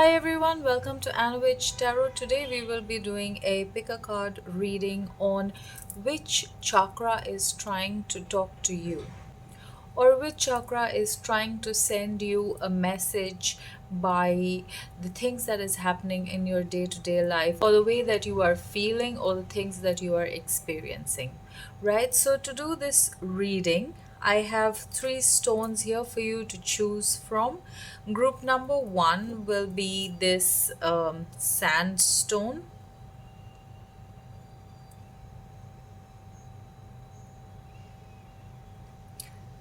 Hi everyone, welcome to Anovich Tarot. Today we will be doing a pick a card reading on which chakra is trying to talk to you, or which chakra is trying to send you a message by the things that is happening in your day-to-day life, or the way that you are feeling, or the things that you are experiencing. Right, so to do this reading, I have three stones here for you to choose from. Group number one will be this sandstone.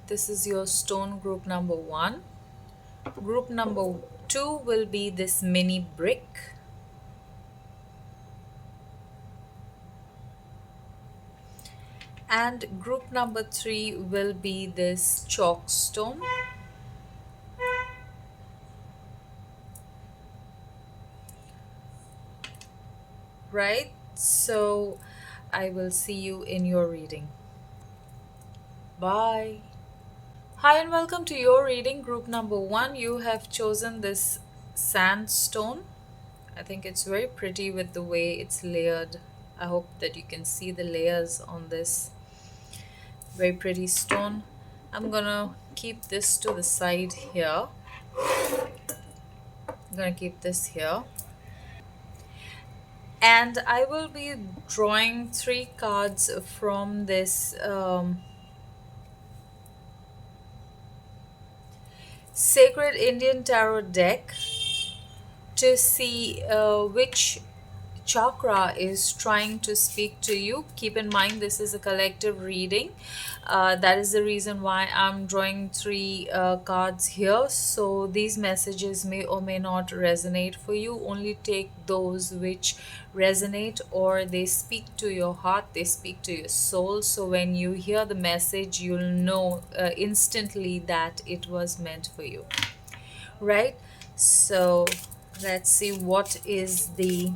This is your stone group number one. Group number two will be this mini brick. And group number three will be this chalk stone. Right? So I will see you in your reading. Bye. Hi and welcome to your reading. Group number one, you have chosen this sandstone. I think it's very pretty with the way it's layered. I hope that you can see the layers on this very pretty stone. I'm gonna keep this to the side here. I'm gonna keep this here. And I will be drawing three cards from this Sacred Indian Tarot deck to see which chakra is trying to speak to you. Keep in mind, this is a collective reading. That is the reason why I'm drawing three cards here. So these messages may or may not resonate for you. Only take those which resonate, or they speak to your heart, they speak to your soul. So when you hear the message, you'll know instantly that it was meant for you. Right? So let's see what is the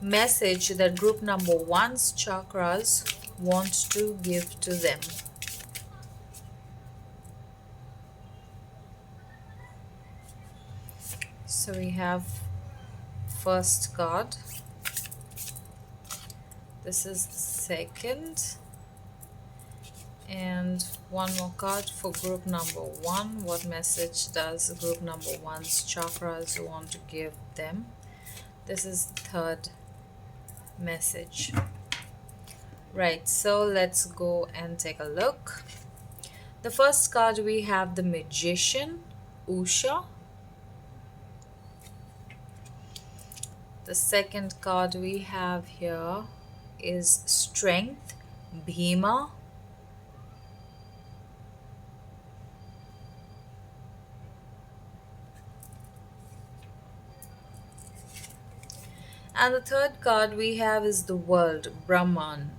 message that group number one's chakras want to give to them. So we have first card. This is the second. And one more card for group number one. What message does group number one's chakras want to give them? This is the third message. Right, so let's go and take a look. The first card, we have the Magician, Usha. The second card we have here is Strength, Bhima. And the third card we have is the World, Brahman.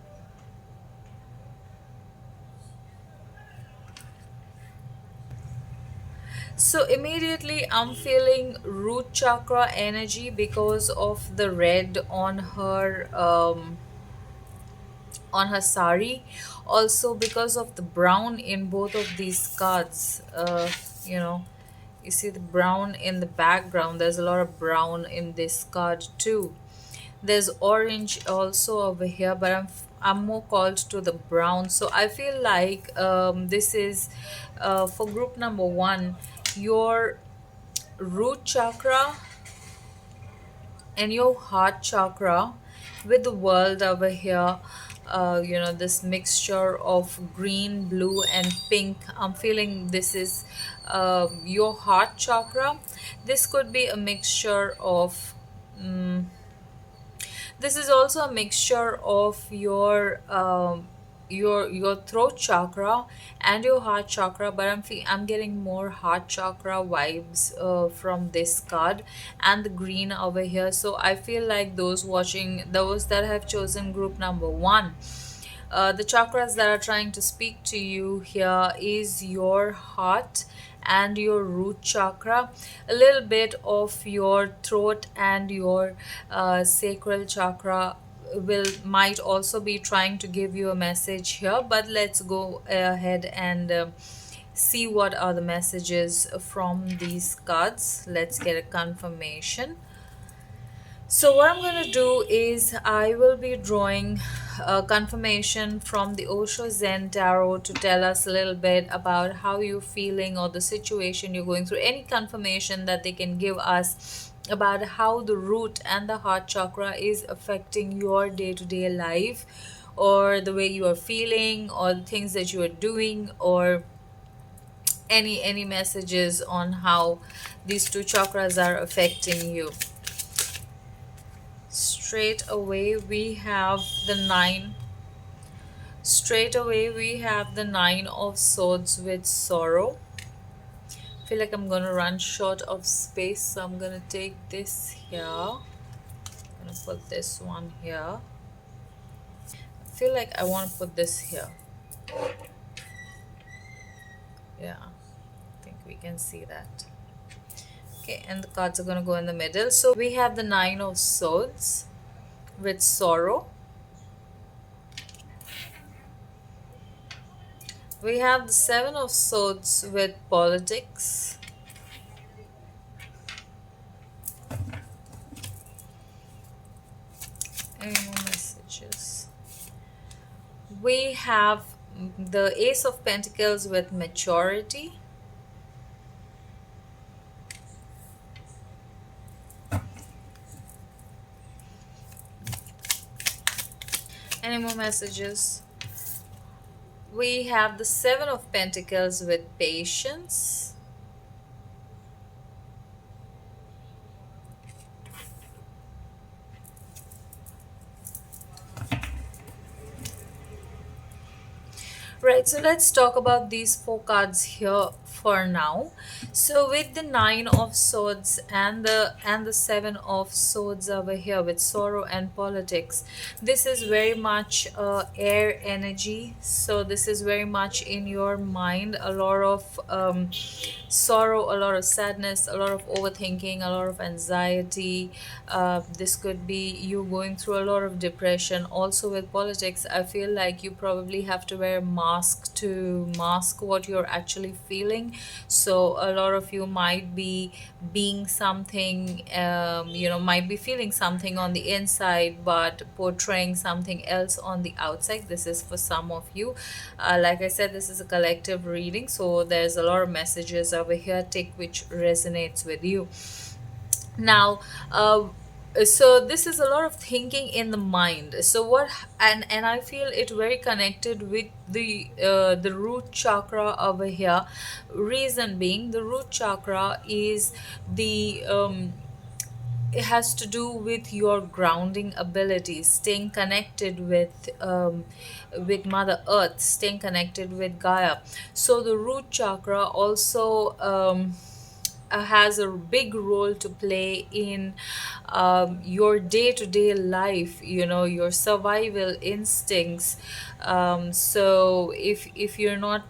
So immediately I'm feeling root chakra energy because of the red on her sari, also because of the brown in both of these cards. You know, you see the brown in the background. There's a lot of brown in this card too. There's orange also over here, but I'm more called to the brown. So I feel like this is for group number one, your root chakra and your heart chakra with the world over here. This mixture of green, blue and pink. I'm feeling this is your heart chakra. This could be a mixture of this is also a mixture of your throat chakra and your heart chakra, but I'm getting more heart chakra vibes from this card and the green over here. So I feel like those that have chosen group number one, the chakras that are trying to speak to you here is your heart and your root chakra, a little bit of your throat and your sacral chakra will might also be trying to give you a message here. But let's go ahead and see what are the messages from these cards. Let's get a confirmation. So what I'm going to do is I will be drawing a confirmation from the Osho Zen Tarot to tell us a little bit about how you're feeling or the situation you're going through. Any confirmation that they can give us about how the root and the heart chakra is affecting your day-to-day life, or the way you are feeling, or the things that you are doing, or any messages on how these two chakras are affecting you. Straight away we have the nine of swords with sorrow. I feel like I'm gonna run short of space, so I'm gonna take this here. I'm gonna put this one here. I feel like I want to put this here. Yeah, I think we can see that. Okay, and the cards are gonna go in the middle. So we have the nine of swords with sorrow. We have the seven of swords with politics. Any more messages? We have the ace of pentacles with maturity. Any more messages? We have the seven of pentacles with patience. Right, so let's talk about these four cards here for now. So with the nine of swords and the seven of swords over here with sorrow and politics, this is very much air energy. So this is very much in your mind, a lot of sorrow, a lot of sadness, a lot of overthinking, a lot of anxiety. This could be you going through a lot of depression. Also with politics, I feel like you probably have to wear a mask to mask what you're actually feeling. So a lot of you might be being something, might be feeling something on the inside but portraying something else on the outside. This is for some of you. Like I said, this is a collective reading, so there's a lot of messages over here. Take which resonates with you. Now, so this is a lot of thinking in the mind. So what, and I feel it very connected with the root chakra over here. Reason being, the root chakra is the it has to do with your grounding abilities, staying connected with Mother Earth, staying connected with Gaia. So the root chakra also has a big role to play in your day-to-day life, your survival instincts. So if you're not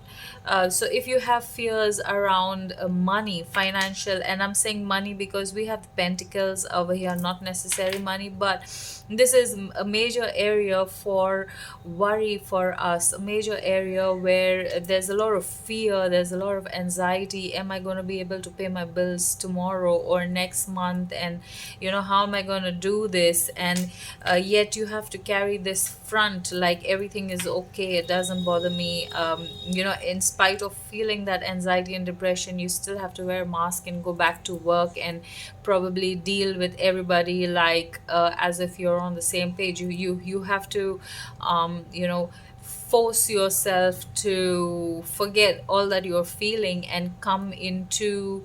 so if you have fears around money, financial, and I'm saying money because we have the pentacles over here, not necessary money, but this is a major area for worry for us, a major area where there's a lot of fear, there's a lot of anxiety. Am I going to be able to pay my bills tomorrow or next month? And how am I going to do this? And yet you have to carry this front like everything is okay, it doesn't bother me. In spite of feeling that anxiety and depression, you still have to wear a mask and go back to work and probably deal with everybody like as if you're on the same page. You have to force yourself to forget all that you're feeling and come into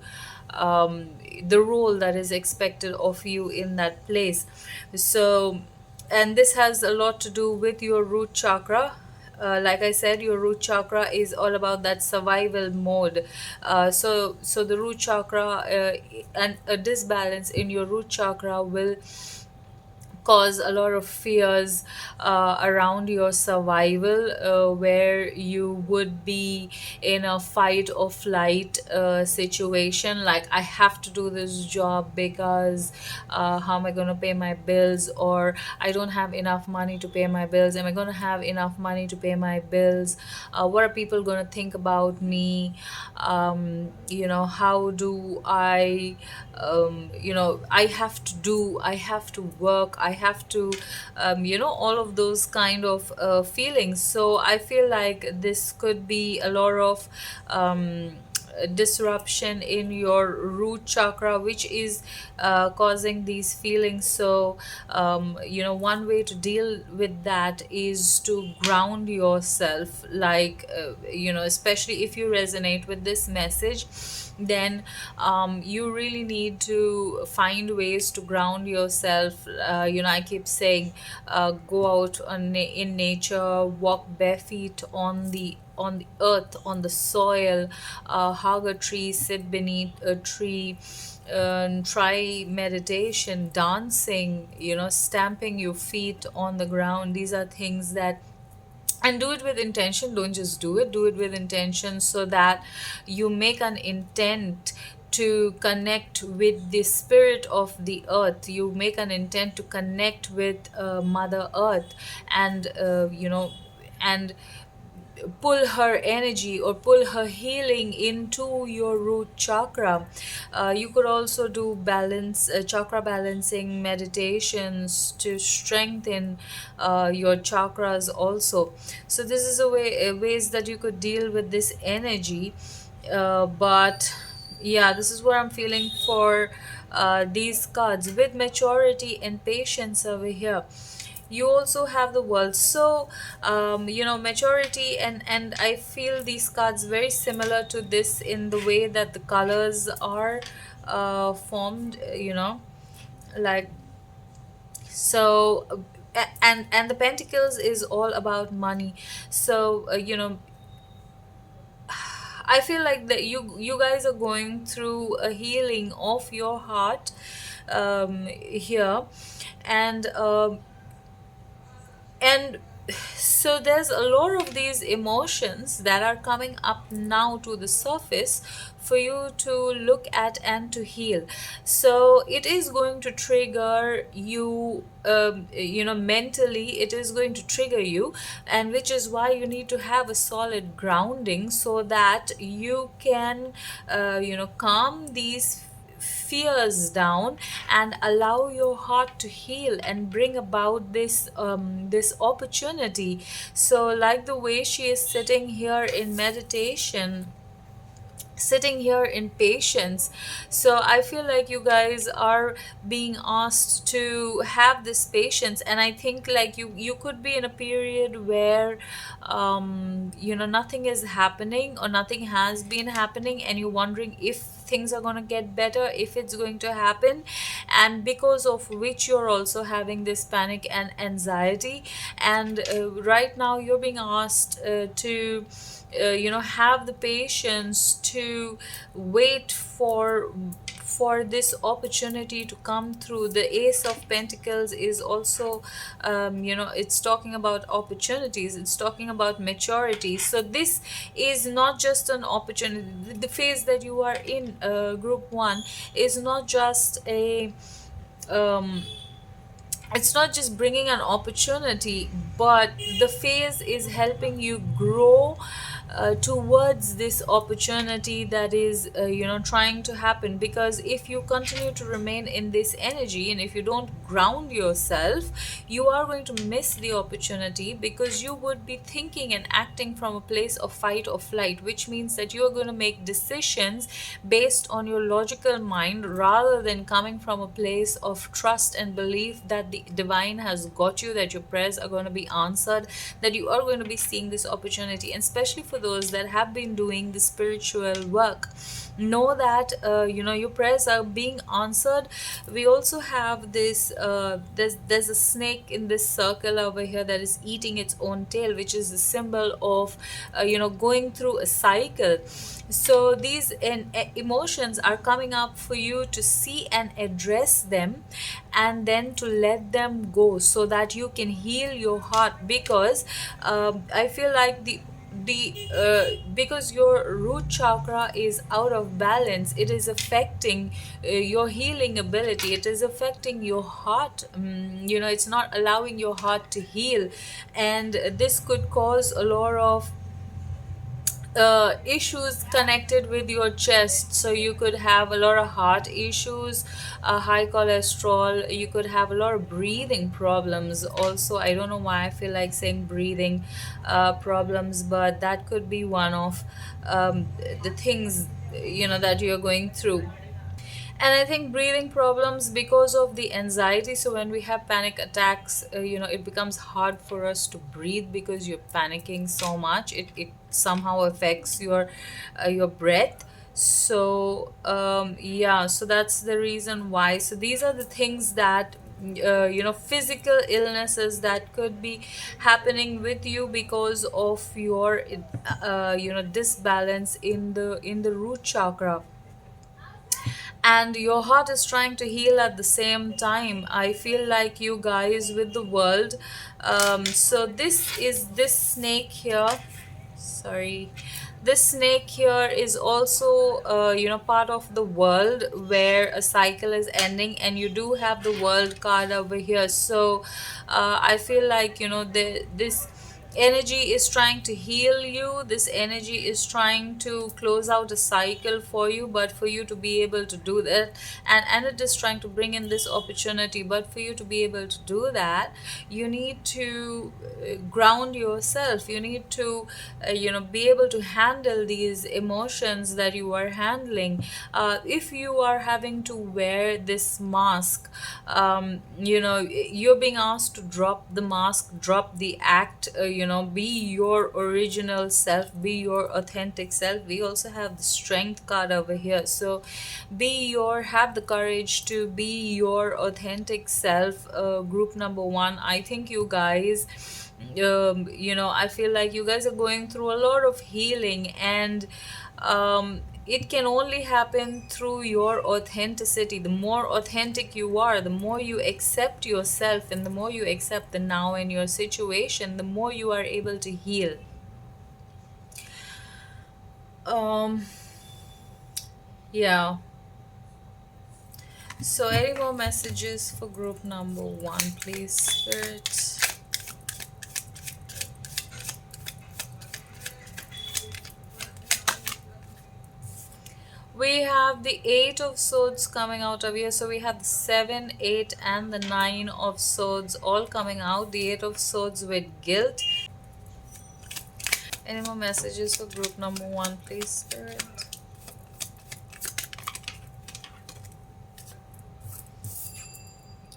the role that is expected of you in that place. So, and this has a lot to do with your root chakra. Like I said, your root chakra is all about that survival mode. So the root chakra and a disbalance in your root chakra will cause a lot of fears around your survival, where you would be in a fight or flight situation, like I have to do this job because how am I going to pay my bills, or I don't have enough money to pay my bills. Am I going to have enough money to pay my bills? What are people going to think about me? How do I, I have to work, I have to, all of those kind of feelings. So I feel like this could be a lot of disruption in your root chakra, which is causing these feelings. So one way to deal with that is to ground yourself, like especially if you resonate with this message, then you really need to find ways to ground yourself. I keep saying, go out in nature, walk bare feet on the earth, on the soil, hug a tree, sit beneath a tree, try meditation, dancing, stamping your feet on the ground. These are things that, and do it with intention. Don't just do it, do it with intention, so that you make an intent to connect with the spirit of the earth. You make an intent to connect with mother earth, and and pull her energy or pull her healing into your root chakra. You could also do chakra balancing meditations to strengthen your chakras also. So this is ways that you could deal with this energy. But yeah, this is what I'm feeling for these cards with maturity and patience over here. You also have the world. So maturity, and I feel these cards very similar to this in the way that the colors are formed, like, so and the pentacles is all about money. So I feel like that you guys are going through a healing of your heart here, and and so there's a lot of these emotions that are coming up now to the surface for you to look at and to heal. So it is going to trigger you, mentally it is going to trigger you, and which is why you need to have a solid grounding, so that you can calm these fears down and allow your heart to heal and bring about this opportunity. So like the way she is sitting here in meditation, sitting here in patience. So I feel like you guys are being asked to have this patience, and I think like you could be in a period where nothing is happening or nothing has been happening, and you're wondering if things are going to get better, if it's going to happen, and because of which you're also having this panic and anxiety. And right now you're being asked to have the patience to wait for this opportunity to come through. The Ace of Pentacles is also it's talking about opportunities, it's talking about maturity. So this is not just an opportunity. The phase that you are in, group 1, is not just a um, it's not just bringing an opportunity, but the phase is helping you grow towards this opportunity that is trying to happen. Because if you continue to remain in this energy, and if you don't ground yourself, you are going to miss the opportunity, because you would be thinking and acting from a place of fight or flight, which means that you are going to make decisions based on your logical mind, rather than coming from a place of trust and belief that the divine has got you, that your prayers are going to be answered, that you are going to be seeing this opportunity. And especially for for those that have been doing the spiritual work, know that your prayers are being answered. We also have this there's a snake in this circle over here that is eating its own tail, which is the symbol of going through a cycle. So these emotions are coming up for you to see and address them, and then to let them go so that you can heal your heart. Because I feel like because your root chakra is out of balance, it is affecting your healing ability, it is affecting your heart. It's not allowing your heart to heal, and this could cause a lot of issues connected with your chest. So you could have a lot of heart issues, high cholesterol, you could have a lot of breathing problems also. I don't know why I feel like saying breathing problems, but that could be one of the things that you're going through. And I think breathing problems because of the anxiety. So when we have panic attacks, it becomes hard for us to breathe because you're panicking so much. It somehow affects your breath. So yeah, so that's the reason why. So these are the things that physical illnesses that could be happening with you because of your disbalance in the root chakra, and your heart is trying to heal at the same time. I feel like you guys with the world. So this snake here, sorry, this snake here is also part of the world where a cycle is ending, and you do have the world card over here. So I feel like this energy is trying to heal you, this energy is trying to close out a cycle for you, but for you to be able to do that, and it is trying to bring in this opportunity, but for you to be able to do that, you need to ground yourself. You need to be able to handle these emotions that you are handling. If you are having to wear this mask, you're being asked to drop the mask, drop the act, be your original self, be your authentic self. We also have the strength card over here. So have the courage to be your authentic self. Group number one, I think you guys, I feel like you guys are going through a lot of healing, and it can only happen through your authenticity. The more authentic you are, the more you accept yourself, and the more you accept the now in your situation, the more you are able to heal. um yeah, so any more messages for group number one, please, Spirit? We have the Eight of Swords coming out of here. So we have the 7, 8, and the 9 of Swords all coming out. The Eight of Swords with guilt. Any more messages for group number one, please, Spirit?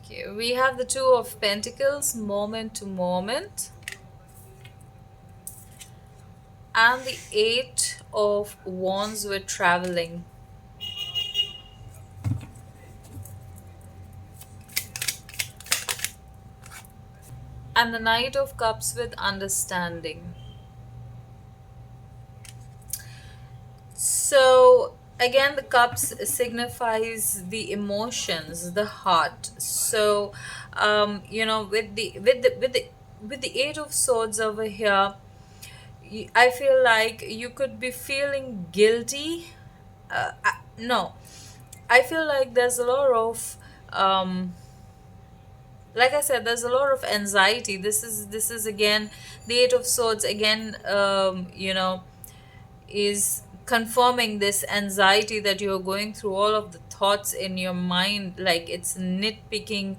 Okay, we have the Two of Pentacles, moment to moment. And the Eight of Wands with traveling. And the Knight of Cups with understanding. So again, the cups signifies the emotions, the heart. So with the Eight of Swords over here, I feel like you could be feeling guilty. No, I feel like there's a lot of like I said, there's a lot of anxiety. This is again the Eight of Swords again. Is confirming this anxiety that you're going through, all of the thoughts in your mind, like it's nitpicking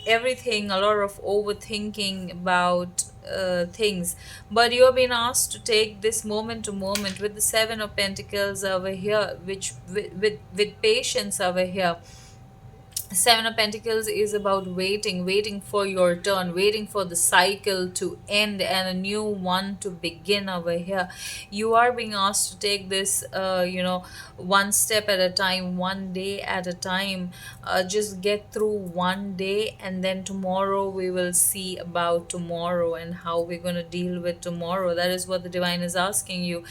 everything, a lot of overthinking about things. But you're being asked to take this moment to moment with the Seven of Pentacles over here, which with patience over here. Seven of Pentacles is about waiting for your turn, waiting for the cycle to end and a new one to begin over here. You are being asked to take this, one step at a time, one day at a time. Just get through one day, and then tomorrow we will see about tomorrow and how we're going to deal with tomorrow. That is what the divine is asking you.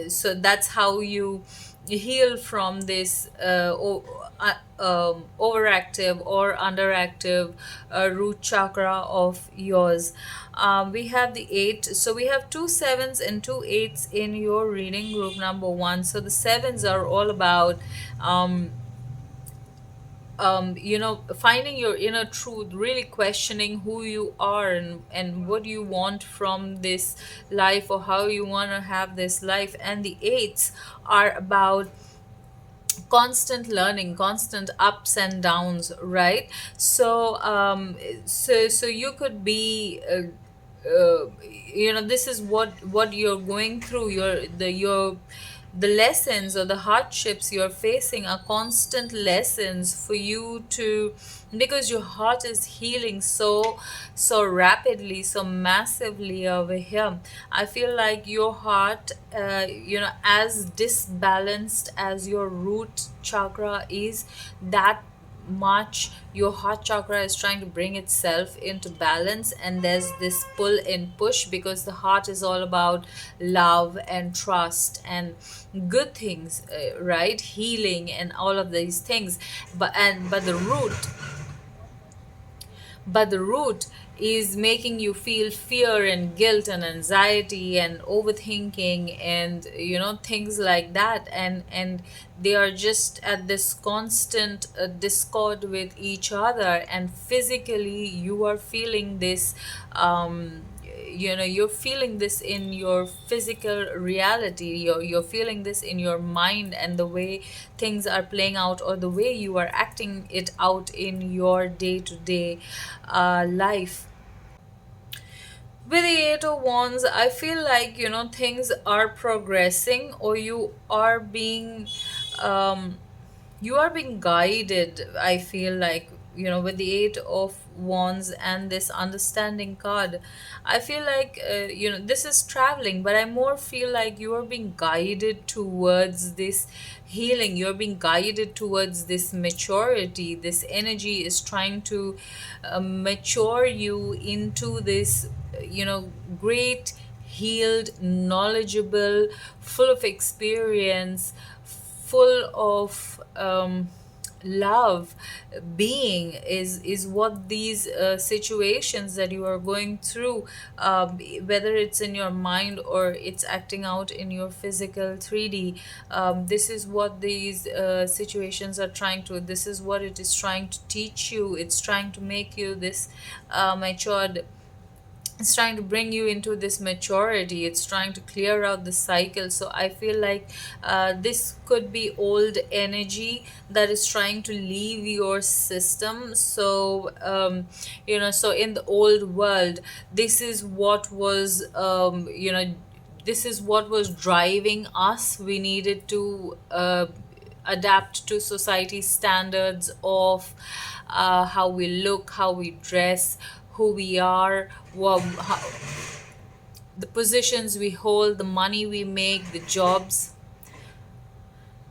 So that's how you heal from this overactive or underactive root chakra of yours. We have the eight, so we have two sevens and two eights in your reading group number one. So the sevens are all about finding your inner truth, really questioning who you are and what you want from this life, or how you want to have this life. And the eights are about constant learning, constant ups and downs, right? So you could be this is what you're going through. The lessons or the hardships you're facing are constant lessons for you to, because your heart is healing so rapidly, so massively over here. I feel like your heart, as disbalanced as your root chakra is, that much your heart chakra is trying to bring itself into balance. And there's this pull and push, because the heart is all about love and trust and good things, right, healing and all of these things. But the root is making you feel fear and guilt and anxiety and overthinking and things like that. And they are just at this constant discord with each other, and physically you are feeling this. You're feeling this in your physical reality, you're feeling this in your mind, and the way things are playing out, or the way you are acting it out in your day-to-day life. With the Eight of Wands, I feel like things are progressing, or um, you are being guided. I feel like with the Eight of Wands and this understanding card, I feel like this is traveling, but I more feel like you are being guided towards this healing. You're being guided towards this maturity. This energy is trying to mature you into this great, healed, knowledgeable, full of experience, full of love being, is what these situations that you are going through, whether it's in your mind or it's acting out in your physical 3D. This is what these situations are trying to, this is what it is trying to teach you. It's trying to make you this matured. It's trying to bring you into this maturity. It's trying to clear out the cycle. So I feel like this could be old energy that is trying to leave your system. So so in the old world, this is what was this is what was driving us. We needed to adapt to society's standards of how we look, how we dress, who we are, the positions we hold, the money we make, the jobs,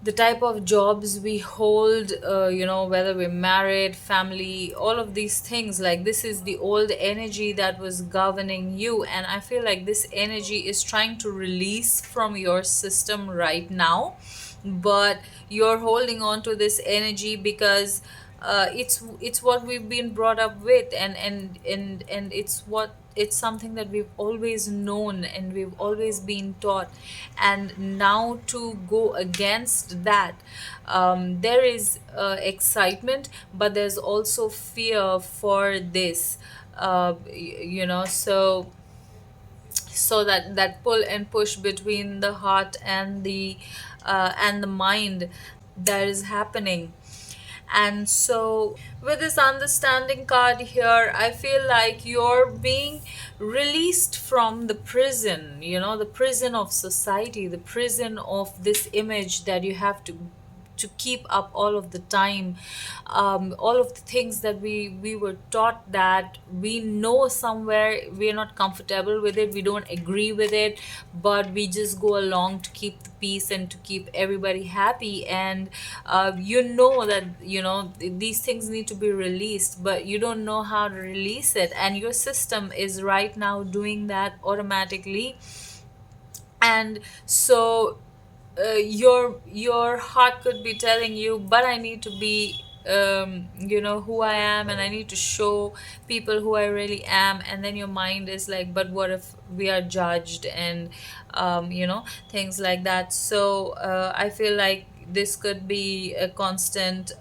the type of jobs we hold, whether we're married, family, all of these things. Like, this is the old energy that was governing you, and I feel like this energy is trying to release from your system right now. But you're holding on to this energy because it's what we've been brought up with, and it's something that we've always known and we've always been taught. And now to go against that, there is excitement, but there's also fear for this. So that pull and push between the heart and the mind, that is happening. And so, with this understanding card here, I feel like you're being released from the prison, the prison of society, the prison of this image that you have to keep up all of the time. All of the things that we were taught, that we know somewhere we're not comfortable with it, we don't agree with it, but we just go along to keep the peace and to keep everybody happy. And you know that, these things need to be released, but you don't know how to release it, and your system is right now doing that automatically. And so your heart could be telling you, but I need to be, who I am, and I need to show people who I really am. And then your mind is like, but what if we are judged, and things like that. So I feel like this could be a constant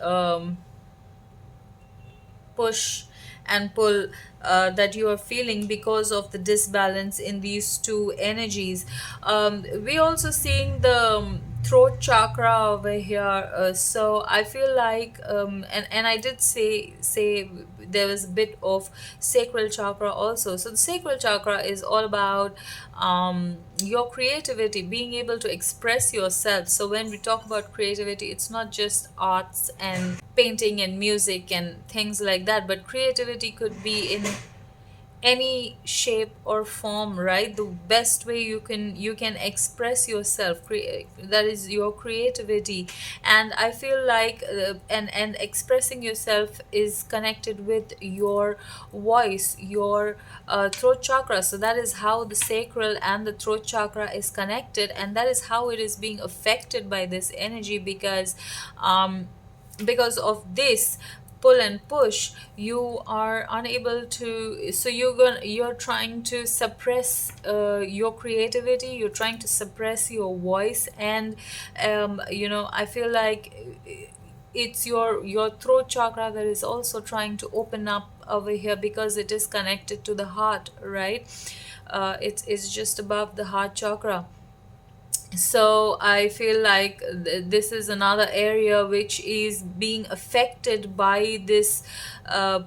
push and pull that you are feeling because of the disbalance in these two energies. We also seeing the throat chakra over here. So I feel like, and I did say there was a bit of sacral chakra also. So the sacral chakra is all about your creativity, being able to express yourself. So when we talk about creativity, it's not just arts and painting and music and things like that, but creativity could be in any shape or form, right? The best way you can express yourself, that is your creativity. And I feel like and expressing yourself is connected with your voice, your throat chakra. So that is how the sacral and the throat chakra is connected, and that is how it is being affected by this energy. Because of this pull and push, you are unable to, so you're trying to suppress your creativity, you're trying to suppress your voice. And I feel like it's your throat chakra that is also trying to open up over here, because it is connected to the heart, right? It's just above the heart chakra. So I feel like this is another area which is being affected by this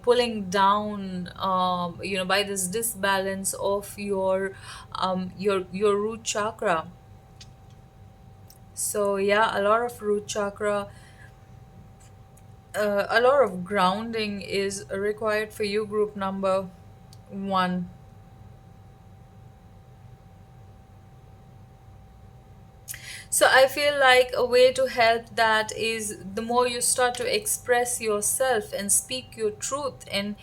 pulling down, by this disbalance of your root chakra. So yeah, a lot of root chakra, a lot of grounding is required for you, group number one. So I feel like a way to help that is, the more you start to express yourself and speak your truth, and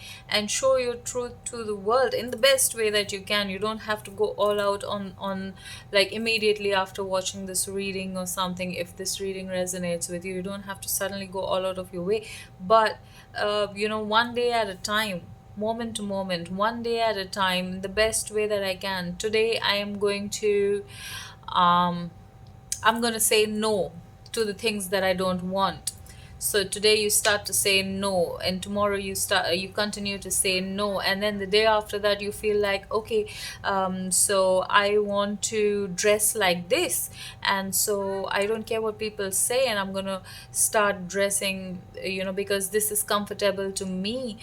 show your truth to the world in the best way that you can. You don't have to go all out on like immediately after watching this reading or something. If this reading resonates with you, you don't have to suddenly go all out of your way. But one day at a time, moment to moment, one day at a time, the best way that I can. Today I am going to um I'm going to say no to the things that I don't want. So today you start to say no, and tomorrow you continue to say no, and then the day after that you feel like, okay, so I want to dress like this, and so I don't care what people say, and I'm gonna start dressing, because this is comfortable to me.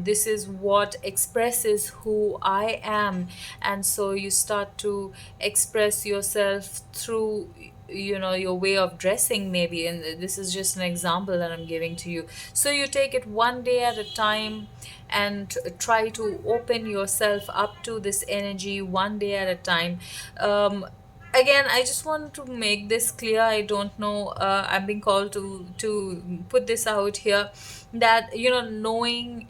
This is what expresses who I am. And so you start to express yourself through your way of dressing, maybe. And this is just an example that I'm giving to you. So you take it one day at a time, and try to open yourself up to this energy one day at a time. Again, I just want to make this clear. I don't know, I'm being called to put this out here, that knowing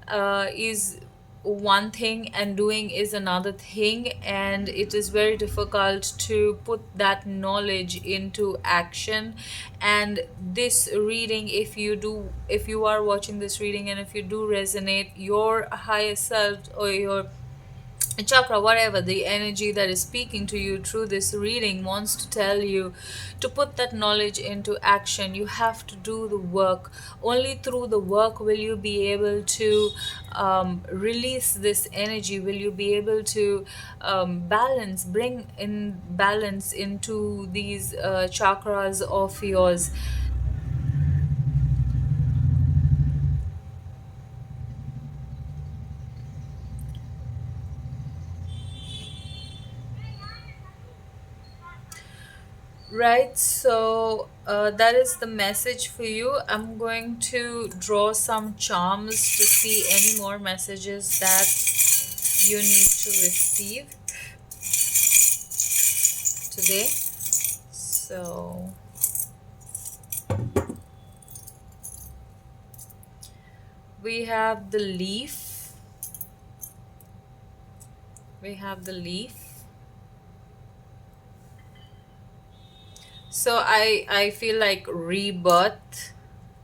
is one thing and doing is another thing, and it is very difficult to put that knowledge into action. And this reading, if you are watching this reading, and if you do resonate, your higher self or your chakra, whatever the energy that is speaking to you through this reading wants to tell you to put that knowledge into action. You have to do the work. Only through the work will you be able to release this energy, will you be able to bring in balance into these chakras of yours. Right, so that is the message for you. I'm going to draw some charms to see any more messages that you need to receive today. So we have the leaf. We have the leaf. So I feel like rebirth.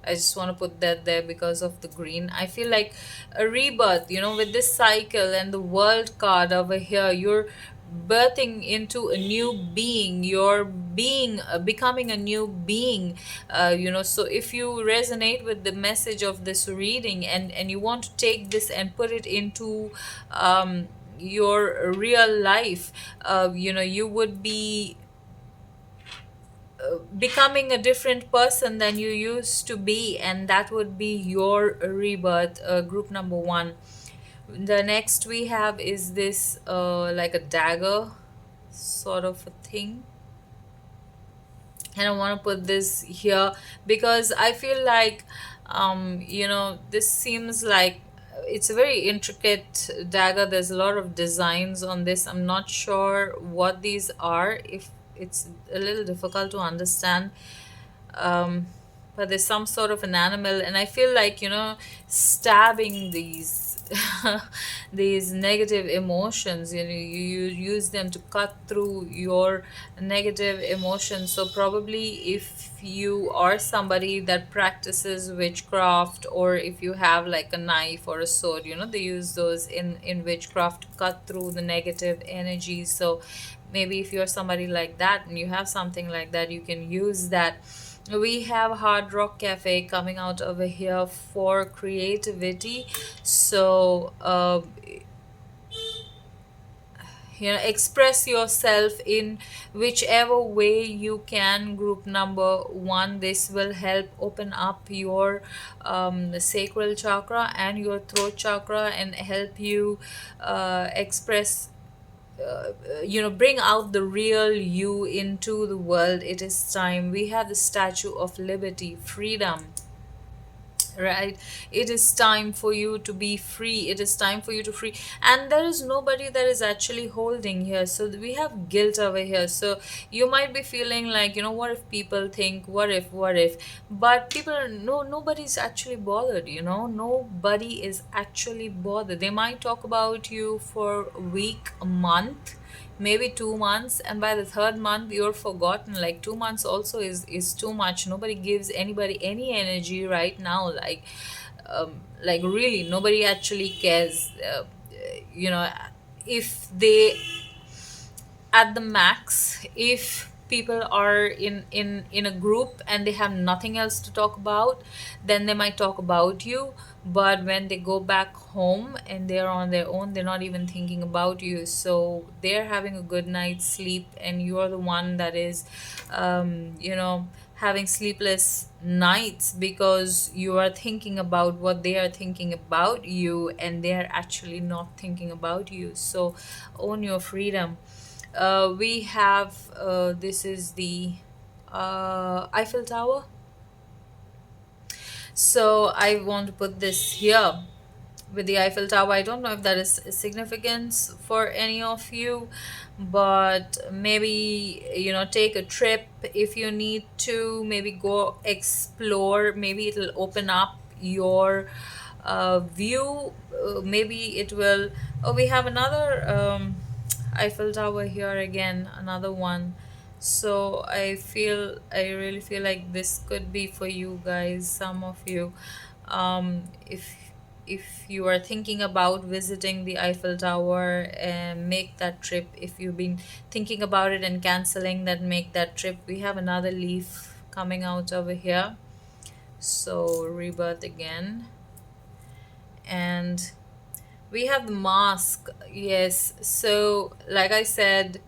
I just want to put that there because of the green. I feel like a rebirth, with this cycle and the world card over here, you're birthing into a new being. You're becoming a new being. So if you resonate with the message of this reading, and you want to take this and put it into your real life, you would be becoming a different person than you used to be, and that would be your rebirth, group number one. The next we have is this like a dagger sort of a thing, and I want to put this here because I feel like this seems like it's a very intricate dagger. There's a lot of designs on this. I'm not sure what these are, if it's a little difficult to understand. um, but there's some sort of an animal, and I feel like stabbing these these negative emotions. You use them to cut through your negative emotions. So probably if you are somebody that practices witchcraft, or if you have like a knife or a sword, they use those in witchcraft to cut through the negative energies. So maybe if you're somebody like that and you have something like that, you can use that. We have Hard Rock Cafe coming out over here for creativity. So express yourself in whichever way you can, group number one. This will help open up your sacral chakra and your throat chakra, and help you express, bring out the real you into the world. It is time. We have the Statue of Liberty, freedom. Right, it is time for you to be free. It is time for you to free, and there is nobody that is actually holding here. So we have guilt over here. So you might be feeling like, what if people think, what if, but people are, no, nobody's actually bothered. Nobody is actually bothered. They might talk about you for a week, a month, maybe 2 months, and by the third month you're forgotten. Like 2 months also is too much. Nobody gives anybody any energy right now. Like really nobody actually cares. You know if they, at the max, if people are in a group and they have nothing else to talk about, then they might talk about you. But when they go back home and they're on their own, they're not even thinking about you. So they're having a good night's sleep, and you're the one that is having sleepless nights because you are thinking about what they are thinking about you, and they're actually not thinking about you. So own your freedom. We have this is the Eiffel Tower. So I want to put this here with the Eiffel Tower. I don't know if that is significance for any of you, but maybe take a trip if you need to. Maybe go explore. Maybe it'll open up your view. Maybe it will. Oh, we have another Eiffel Tower here again, another one. So I really feel like this could be for you guys, some of you. If you are thinking about visiting the Eiffel Tower, and make that trip. If you've been thinking about it and canceling that, make that trip. We have another leaf coming out over here. So rebirth again. And we have the mask. Yes, so like I said,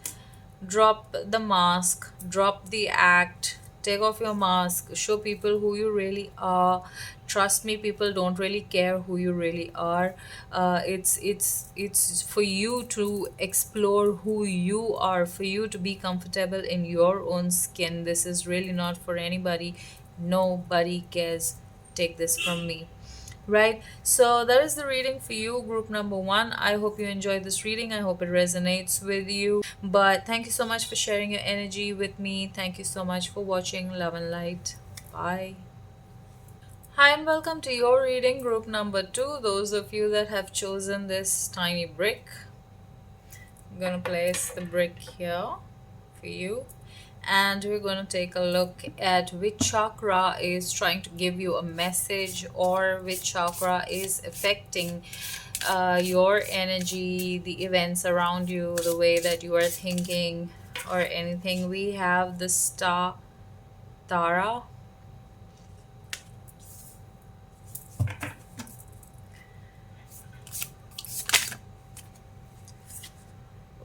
drop the mask, drop the act, take off your mask, show people who you really are. Trust me, people don't really care who you really are. It's for you to explore who you are, for you to be comfortable in your own skin. This is really not for anybody. Nobody cares. Take this from me. Right, so that is the reading for you, group number one. I hope you enjoyed this reading. I hope it resonates with you. But thank you so much for sharing your energy with me. Thank you so much for watching. Love and light. Bye. Hi, and welcome to your reading, group number two. Those of you that have chosen this tiny brick, I'm gonna place the brick here for you, and we're going to take a look at which chakra is trying to give you a message, or which chakra is affecting your energy, the events around you, the way that you are thinking, or anything. We have the star Tara.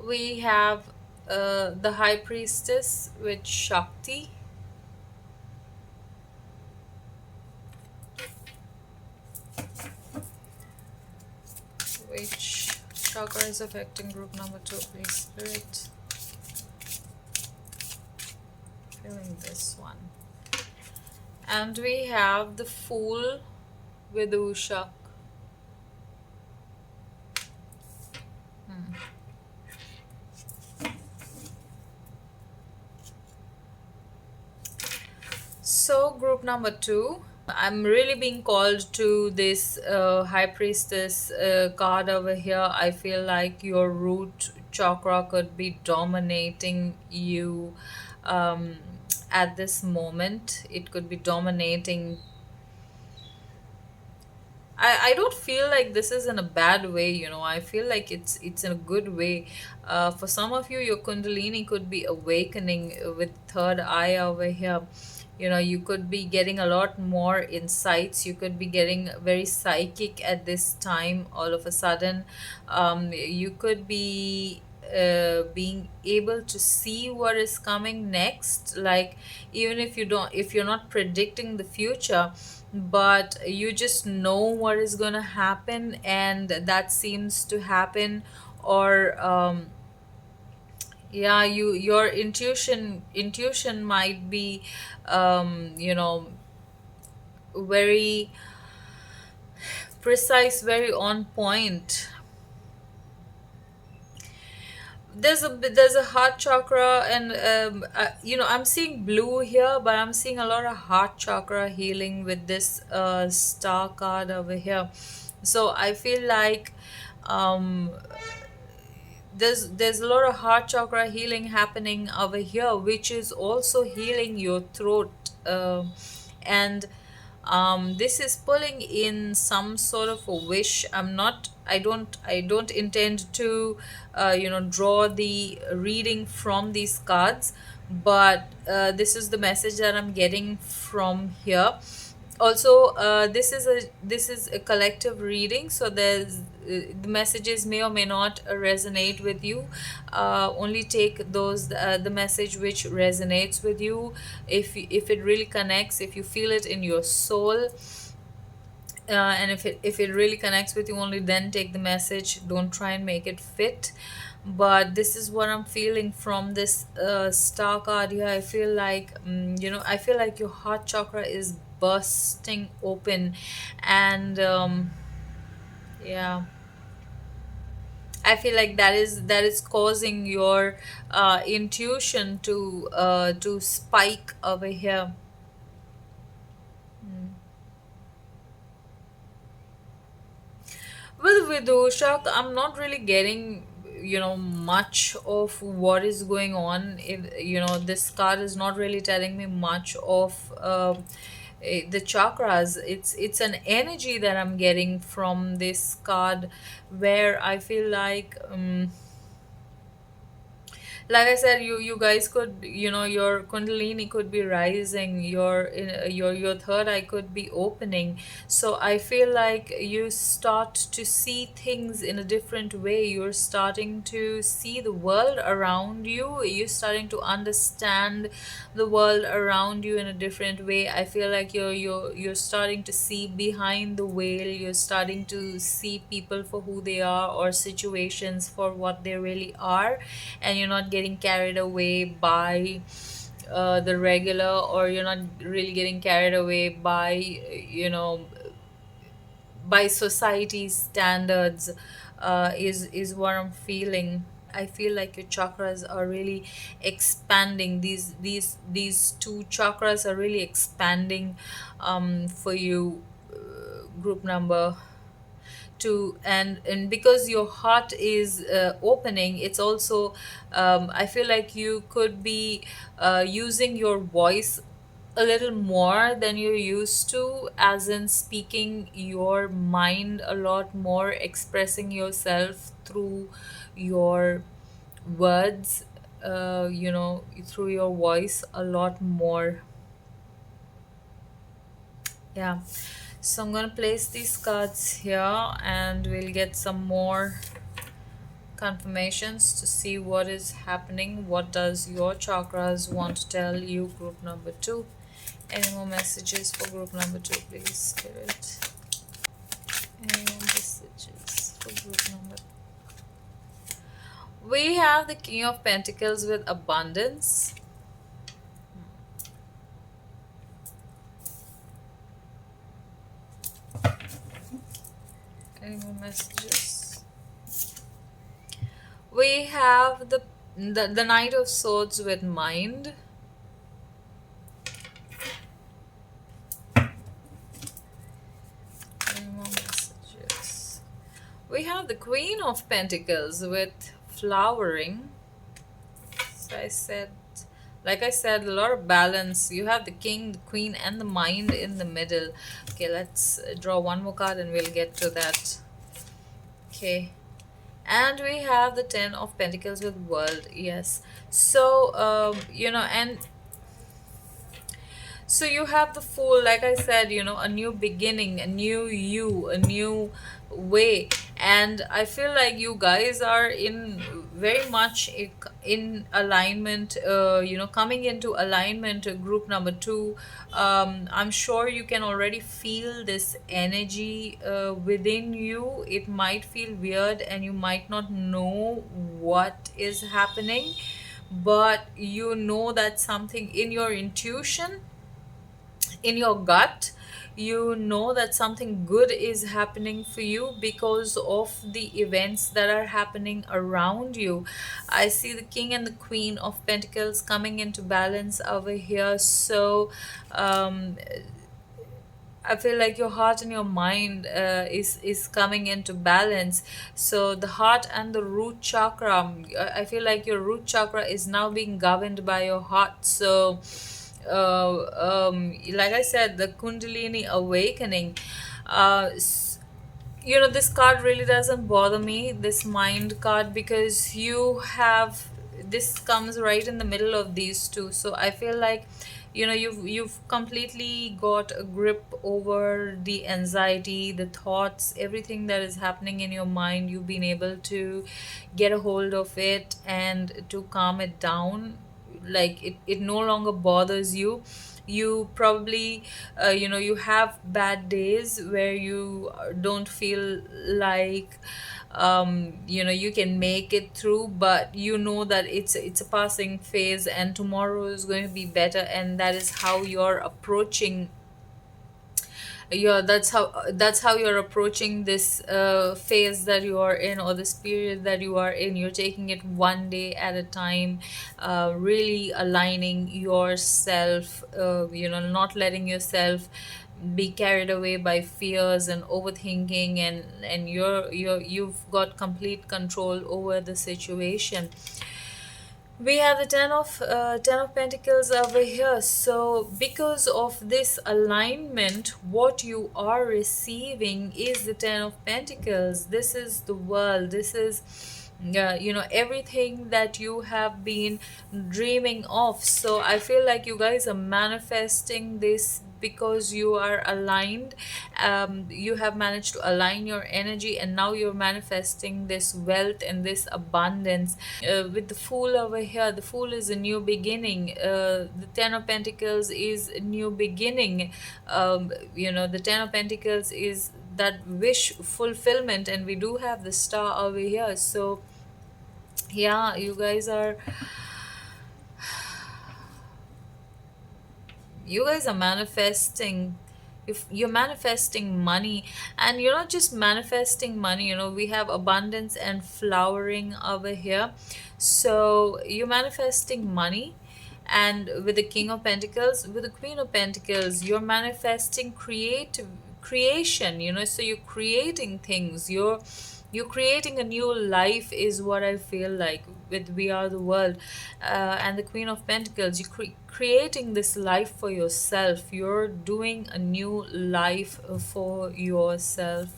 We have the high priestess with Shakti. Which chakra is affecting group number two, please, Spirit? Feeling this one. And we have the Fool with Ushak. So, group number two, I'm really being called to this High Priestess card over here. I feel like your root chakra could be dominating you at this moment. It could be dominating. I don't feel like this is in a bad way, you know. I feel like it's in a good way. For some of you, your Kundalini could be awakening with third eye over here. You know, you could be getting a lot more insights. You could be getting very psychic at this time all of a sudden. You could be being able to see what is coming next, like, even if you don't, if you're not predicting the future, but you just know what is going to happen, and that seems to happen. Or yeah, your intuition might be you know, very precise, very on point. There's a heart chakra, and you know, I'm seeing blue here, but I'm seeing a lot of heart chakra healing with this star card over here. So I feel like um there's a lot of heart chakra healing happening over here, which is also healing your throat. And this is pulling in some sort of a wish. I don't intend to you know, draw the reading from these cards, but this is the message that I'm getting from here. Also, this is a collective reading, so there's the messages may or may not resonate with you. Only take those, the message which resonates with you. If it really connects, if you feel it in your soul, and if it really connects with you, only then take the message. Don't try and make it fit. But this is what I'm feeling from this star card here. I feel like you know, I feel like your heart chakra is bursting open, and yeah, I feel like that is causing your intuition to spike over here. Well, with Ushak, I'm not really getting, you know, much of what is going on. You know, this card is not really telling me much of the chakras. It's an energy that I'm getting from this card, where I feel like like I said, you guys could, your kundalini could be rising, your third eye could be opening. So I feel like you start to see things in a different way. You're starting to see the world around you. You're starting to understand the world around you in a different way. I feel like you're starting to see behind the veil. You're starting to see people for who they are, or situations for what they really are, and you're not getting carried away by the regular, or you're not really getting carried away by, by society's standards, is what I'm feeling. I feel like your chakras are really expanding. These two chakras are really expanding for you, group number two. And because your heart is opening, it's also, I feel like you could be using your voice a little more than you used to, as in speaking your mind a lot more, expressing yourself through your words, through your voice a lot more. Yeah. So I'm gonna place these cards here, and we'll get some more confirmations to see what is happening. What does your chakras want to tell you, group number two? Any more messages for group number two, please, Spirit? Any more messages for group number? We have the King of Pentacles with abundance. Any more messages? We have the Knight of Swords with mind. Any more messages? We have the Queen of Pentacles with flowering. So like I said, a lot of balance. You have the King, the Queen, and the mind in the middle. Okay, let's draw one more card and we'll get to that. Okay. And we have the Ten of Pentacles with world. Yes. So, and so you have the Fool, like I said, a new beginning, a new you, a new way. And I feel like you guys are in very much in alignment, coming into alignment, group number two. I'm sure you can already feel this energy within you. It might feel weird and you might not know what is happening, but you know that something in your intuition, in your gut, you know that something good is happening for you because of the events that are happening around you. I see the King and the Queen of Pentacles coming into balance over here. So um, I feel like your heart and your mind is coming into balance. So the heart and the root chakra, I feel like your root chakra is now being governed by your heart. So, like I said, the Kundalini awakening. Uh, this card really doesn't bother me, this mind card, because this comes right in the middle of these two. So I feel like you've completely got a grip over the anxiety, the thoughts, everything that is happening in your mind. You've been able to get a hold of it and to calm it down. Like it no longer bothers you. You probably you have bad days where you don't feel like you can make it through, but you know that it's a passing phase and tomorrow is going to be better, and that is how you're approaching. Yeah, that's how you're approaching this phase that you are in, or this period that you are in. You're taking it one day at a time, really aligning yourself, not letting yourself be carried away by fears and overthinking, and you've got complete control over the situation. We have the ten of pentacles over here. So because of this alignment, what you are receiving is the ten of pentacles. This is the world. This is everything that you have been dreaming of. So I feel like you guys are manifesting this because you are aligned. You have managed to align your energy, and now you're manifesting this wealth and this abundance. With the Fool over here, the Fool is a new beginning. The Ten of Pentacles is a new beginning. The Ten of Pentacles is that wish fulfillment, and we do have the Star over here. So yeah, you guys are manifesting. If you're manifesting money, and you're not just manifesting money, we have abundance and flowering over here. So you're manifesting money, and with the King of Pentacles, with the Queen of Pentacles, you're manifesting creation. So you're creating things. You're creating a new life, is what I feel like with We Are the World. And the Queen of Pentacles, you're creating this life for yourself. You're doing a new life for yourself.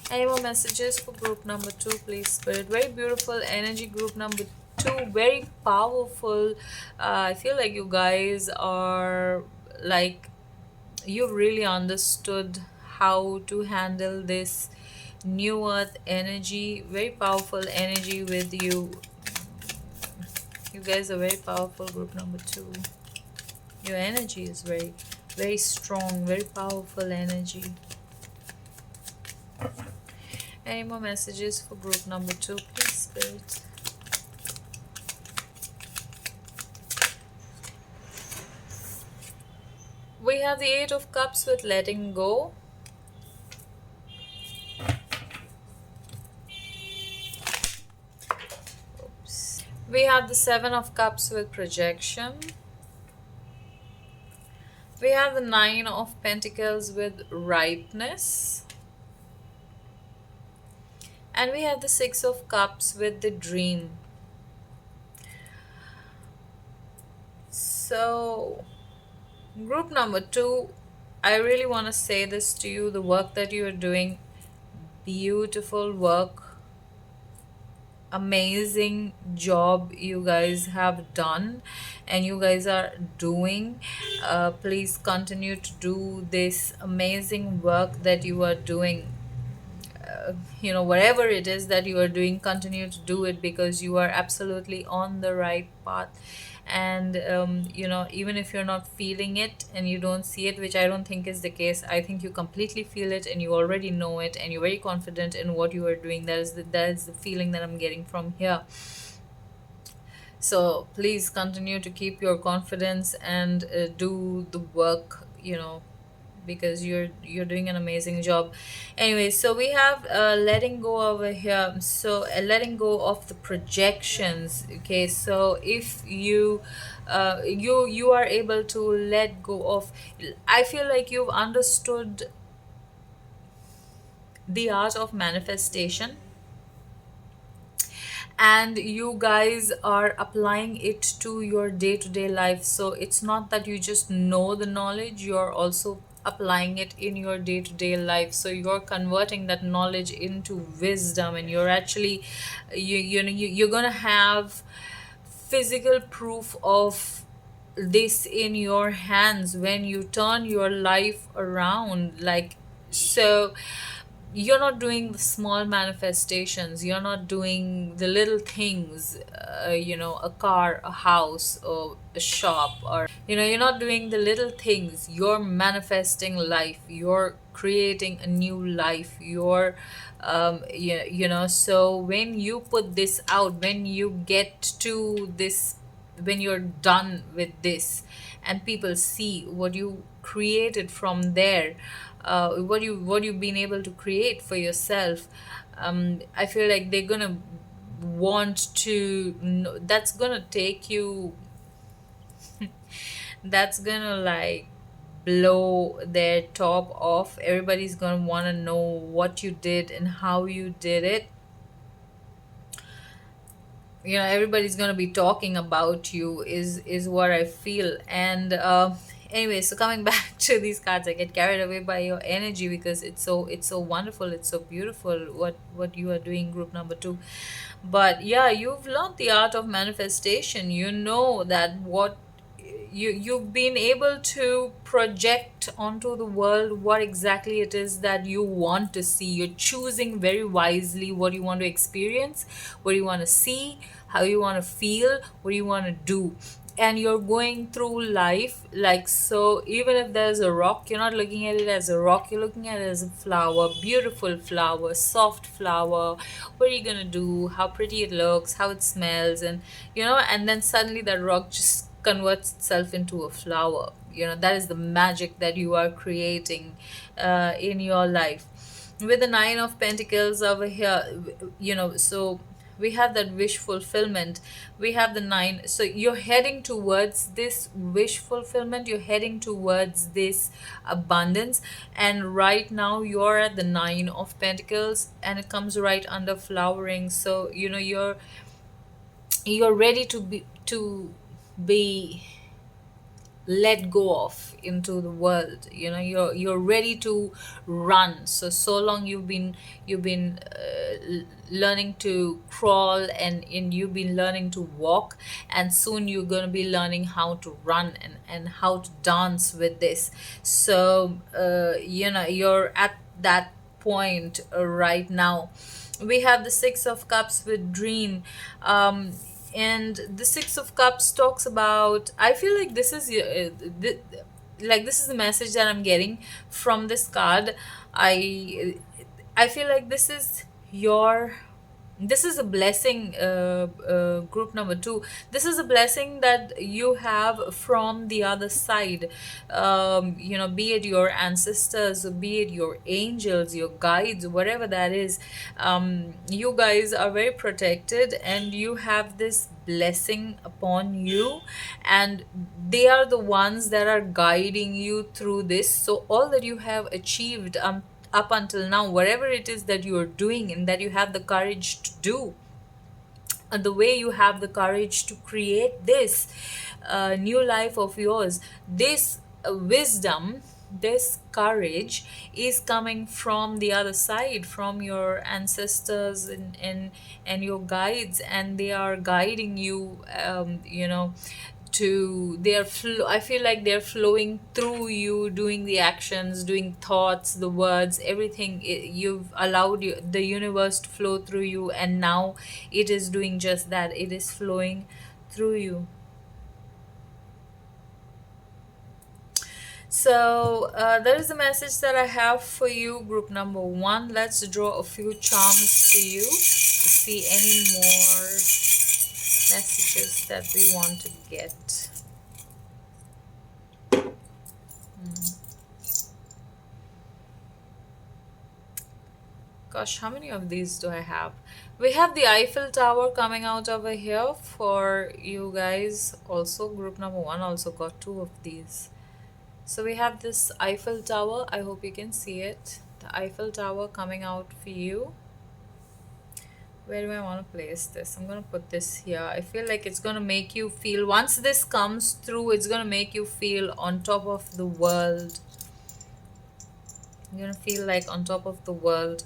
Any more messages for group number 2, please, Spirit? Very beautiful energy, group number 2. Very powerful. I feel like you guys are like, you really understood how to handle this new earth energy. Very powerful energy with you. You guys are very powerful, group number 2. Your energy is very, very strong, very powerful energy. Any more messages for group number 2, please, Spirit? We have the Eight of Cups with letting go. Oops. We have the Seven of Cups with projection. We have the Nine of Pentacles with ripeness. And we have the Six of Cups with the dream. So, group number 2, I really want to say this to you. The work that you are doing, beautiful work. Amazing job you guys have done, and you guys are doing. Please continue to do this amazing work that you are doing. Whatever it is that you are doing, continue to do it, because you are absolutely on the right path. And even if you're not feeling it and you don't see it, which I don't think is the case, I think you completely feel it and you already know it, and you're very confident in what you are doing. That is the feeling that I'm getting from here. So please continue to keep your confidence and do the work, because you're doing an amazing job. Anyway, so we have letting go over here. So letting go of the projections. Okay, so if you are able to let go of, I feel like you've understood the art of manifestation, and you guys are applying it to your day-to-day life. So it's not that you just know the knowledge, you're also applying it in your day-to-day life. So you're converting that knowledge into wisdom, and you're actually you're gonna have physical proof of this in your hands when you turn your life around. Like, so you're not doing the small manifestations, you're not doing the little things, a car, a house, or a shop, or you're not doing the little things. You're manifesting life, you're creating a new life. So when you put this out, when you get to this, when you're done with this, and people see what you created from there, what you've been able to create for yourself, I feel like they're gonna want to know. That's gonna take you that's gonna like blow their top off. Everybody's gonna want to know what you did and how you did it. Everybody's gonna be talking about you, is what I feel. And Anyway, so coming back to these cards, I get carried away by your energy because it's so wonderful, it's so beautiful what you are doing, group number two. But yeah, you've learned the art of manifestation. You know that what you've been able to project onto the world what exactly it is that you want to see. You're choosing very wisely what you want to experience, what you want to see, how you want to feel, what you want to do. And you're going through life like so. Even if there's a rock, you're not looking at it as a rock, you're looking at it as a flower, beautiful flower, soft flower. What are you gonna do? How pretty it looks, how it smells, and and then suddenly that rock just converts itself into a flower. That is the magic that you are creating in your life. With the Nine of Pentacles over here, so we have that wish fulfillment. We have the nine, so you're heading towards this wish fulfillment, you're heading towards this abundance. And right now you're at the Nine of Pentacles, and it comes right under flowering. So you're ready to be let go of into the world. You're ready to run. So long you've been learning to crawl, and you've been learning to walk, and soon you're going to be learning how to run, and how to dance with this. So you're at that point right now. We have the Six of Cups with Dream. And the Six of Cups talks about, I feel like this is like this is the message that I'm getting from this card. I i feel like this is a blessing, group number two. This is a blessing that you have from the other side. Be it your ancestors, be it your angels, your guides, whatever that is. You guys are very protected, and you have this blessing upon you, and they are the ones that are guiding you through this. So all that you have achieved, up until now, whatever it is that you are doing and that you have the courage to do, the way you have the courage to create this new life of yours, this wisdom, this courage is coming from the other side, from your ancestors, and your guides, and they are guiding you. I feel like they're flowing through you, doing the actions, doing thoughts, the words, everything. You've allowed the universe to flow through you, and now it is doing just that. It is flowing through you. So that is the message that I have for you, group number one. Let's draw a few charms for you to see any more messages that we want to get. Gosh, how many of these do I have? We have the Eiffel Tower coming out over here for you guys. Also, group number one also got two of these. So we have this Eiffel Tower. I hope you can see it. The Eiffel Tower coming out for you. Where do I want to place this? I'm going to put this here. I feel like it's going to make you feel, once this comes through, it's going to make you feel on top of the world. You're going to feel like on top of the world.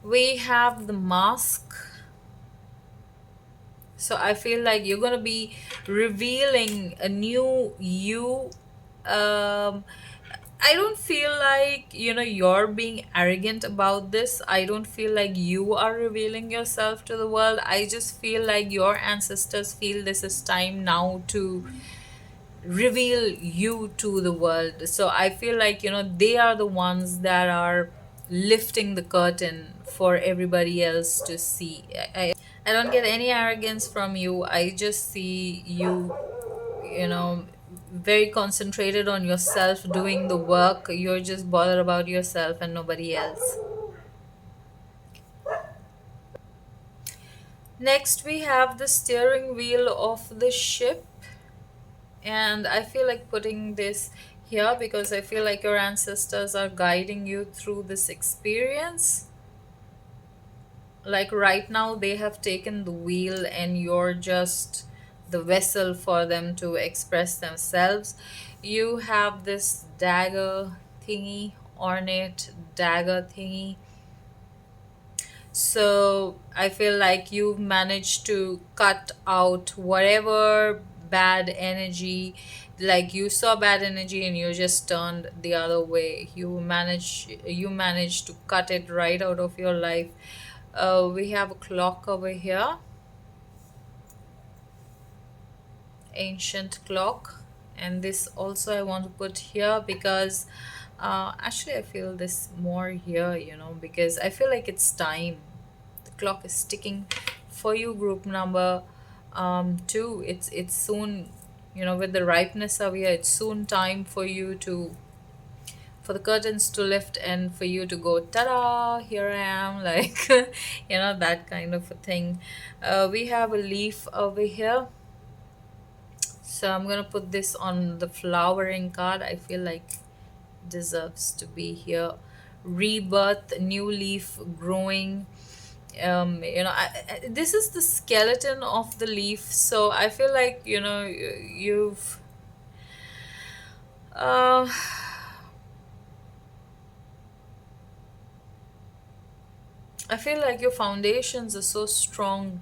We have the Mask. So I feel like you're going to be revealing a new you. I don't feel like you're being arrogant about this. I don't feel like you are revealing yourself to the world. I just feel like your ancestors feel this is time now to reveal you to the world. So I feel like they are the ones that are lifting the curtain for everybody else to see. I don't get any arrogance from you. I just see you, you know, very concentrated on yourself doing the work. You're just bothered about yourself and nobody else. Next, we have the steering wheel of the ship. And I feel like putting this here because I feel like your ancestors are guiding you through this experience. Like right now, they have taken the wheel and you're just the vessel for them to express themselves. You have this dagger thingy, ornate dagger thingy. So I feel like you've managed to cut out whatever bad energy, like you saw bad energy and you just turned the other way. You managed to cut it right out of your life. We have a clock over here, ancient clock, and this also I want to put here because actually I feel this more here, because I feel like it's time. The clock is ticking for you, group number two. It's soon, with the ripeness of here, it's soon time for you to, for the curtains to lift and for you to go, ta-da, here I am, like that kind of a thing. We have a leaf over here, so I'm gonna put this on the flowering card. I feel like deserves to be here. Rebirth, new leaf growing. This is the skeleton of the leaf, so I feel like you've uh, I feel like your foundations are so strong,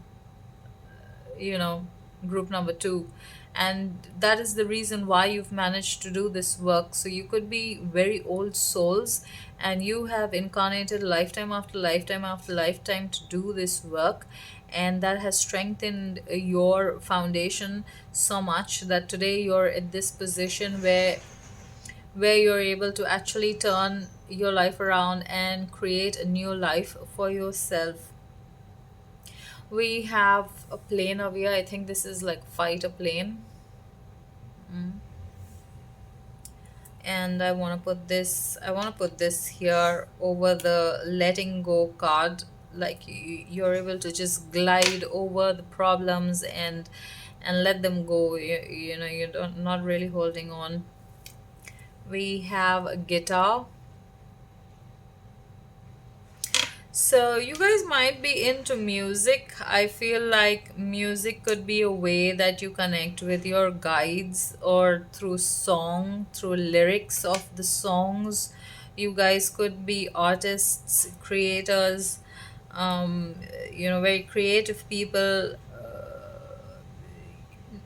you know, group number two. And that is the reason why you've managed to do this work. So you could be very old souls and you have incarnated lifetime after lifetime after lifetime to do this work. And that has strengthened your foundation so much that today you're at this position where you're able to actually turn your life around and create a new life for yourself. We have a plane over here. I think this is like fighter plane. And I want to put this here over the letting go card. Like you're able to just glide over the problems and let them go. You don't not really holding on. We have a guitar. So, you guys might be into music. I feel like music could be a way that you connect with your guides, or through song, through lyrics of the songs. You guys could be artists, creators, very creative people.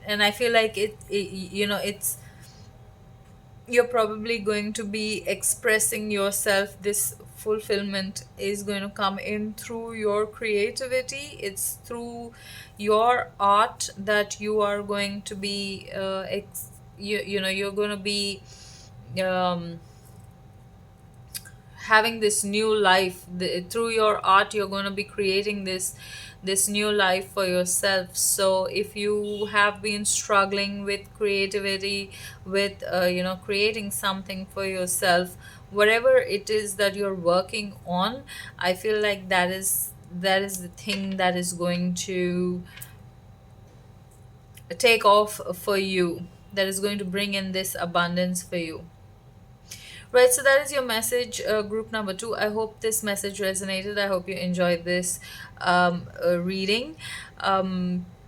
And I feel like it's you're probably going to be expressing yourself. This fulfillment is going to come in through your creativity. It's through your art that you are going to be you're going to be um, having this new life. Through your art you're going to be creating this new life for yourself. So if you have been struggling with creativity, with creating something for yourself, whatever it is that you're working on, I feel like that is the thing that is going to take off for you, that is going to bring in this abundance for you. Right, so that is your message, group number two. I hope this message resonated. I hope you enjoyed this reading.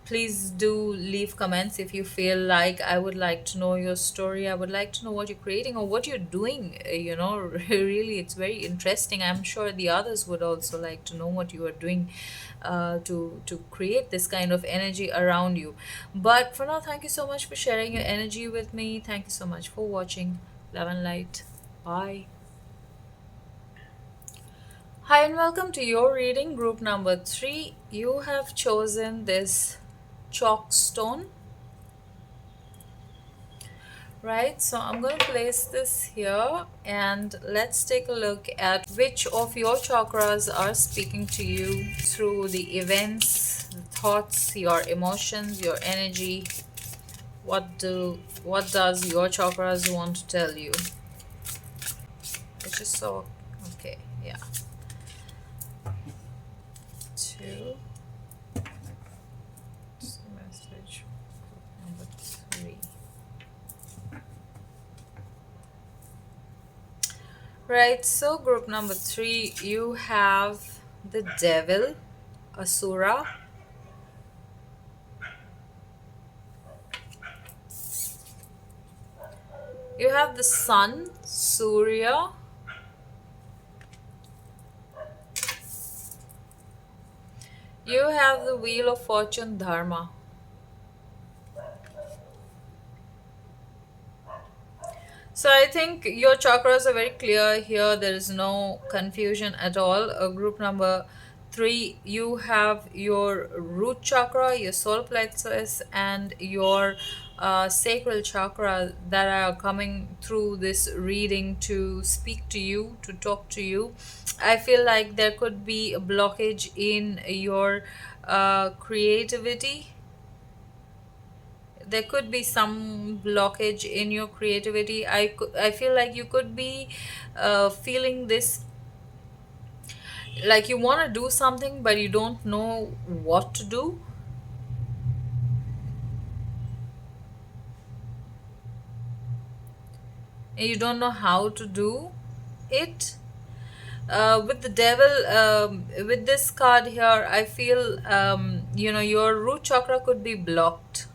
Please do leave comments if you feel like. I would like to know your story. I would like to know what you're creating or what you're doing. Really, it's very interesting. I'm sure the others would also like to know what you are doing to create this kind of energy around you. But for now, thank you so much for sharing your energy with me. Thank you so much for watching. Love and light. Bye. Hi, and welcome to your reading, group number three. You have chosen this chalk stone, right? So I'm going to place this here and let's take a look at which of your chakras are speaking to you through the events, the thoughts, your emotions, your energy. What does your chakras want to tell you? It's just so okay, yeah. Two. Message number three. Right, so group number three, you have the devil, Asura. You have the sun, Surya. You have the wheel of fortune, Dharma. So I think your chakras are very clear here. There is no confusion at all. Group number three, you have your root chakra, your solar plexus, and your sacral chakra that are coming through this reading to speak to you, to talk to you. I feel like there could be a blockage in your creativity. There could be some blockage in your creativity. I feel like you could be feeling this, like you want to do something but you don't know what to do, and you don't know how to do it. With the devil, with this card here, I feel your root chakra could be blocked.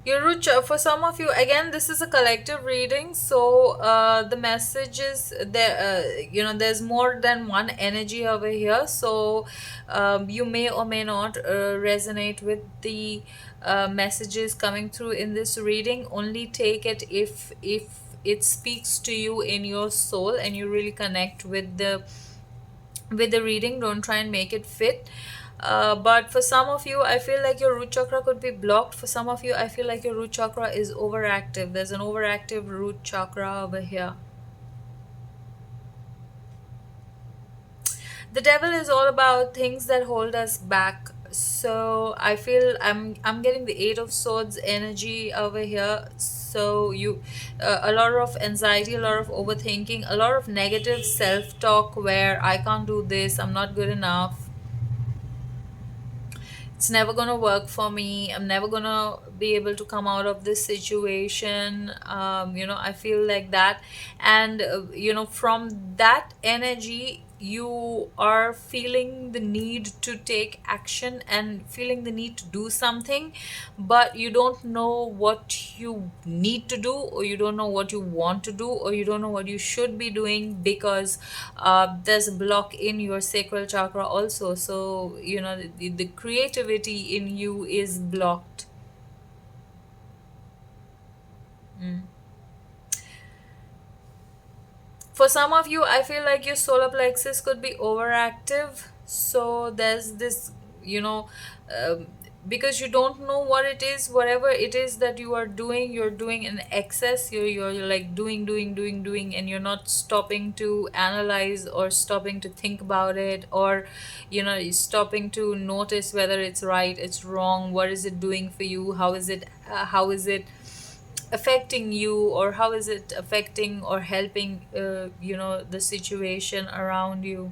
Your root for some of you, again, this is a collective reading, so the messages there, there's more than one energy over here, so you may or may not resonate with the messages coming through in this reading. Only take it if it speaks to you in your soul and you really connect with the reading. Don't try and make it fit. But for some of you, I feel like your root chakra could be blocked. For some of you, I feel like your root chakra is overactive. There's an overactive root chakra over here. The devil is all about things that hold us back. So I feel I'm getting the eight of swords energy over here. So you a lot of anxiety, a lot of overthinking, a lot of negative self-talk where I can't do this, I'm not good enough, it's never gonna work for me, I'm never gonna be able to come out of this situation. I feel like that. And from that energy, you are feeling the need to take action and feeling the need to do something, but you don't know what you need to do, or you don't know what you want to do, or you don't know what you should be doing, because there's a block in your sacral chakra also. So the creativity in you is blocked. For some of you, I feel like your solar plexus could be overactive. So there's this, you know, um, because you don't know what it is, whatever it is that you are doing, you're doing in excess. You're like doing, and you're not stopping to analyze or stopping to think about it, or stopping to notice whether it's right, it's wrong, what is it doing for you, how is it affecting you, or how is it affecting or helping the situation around you.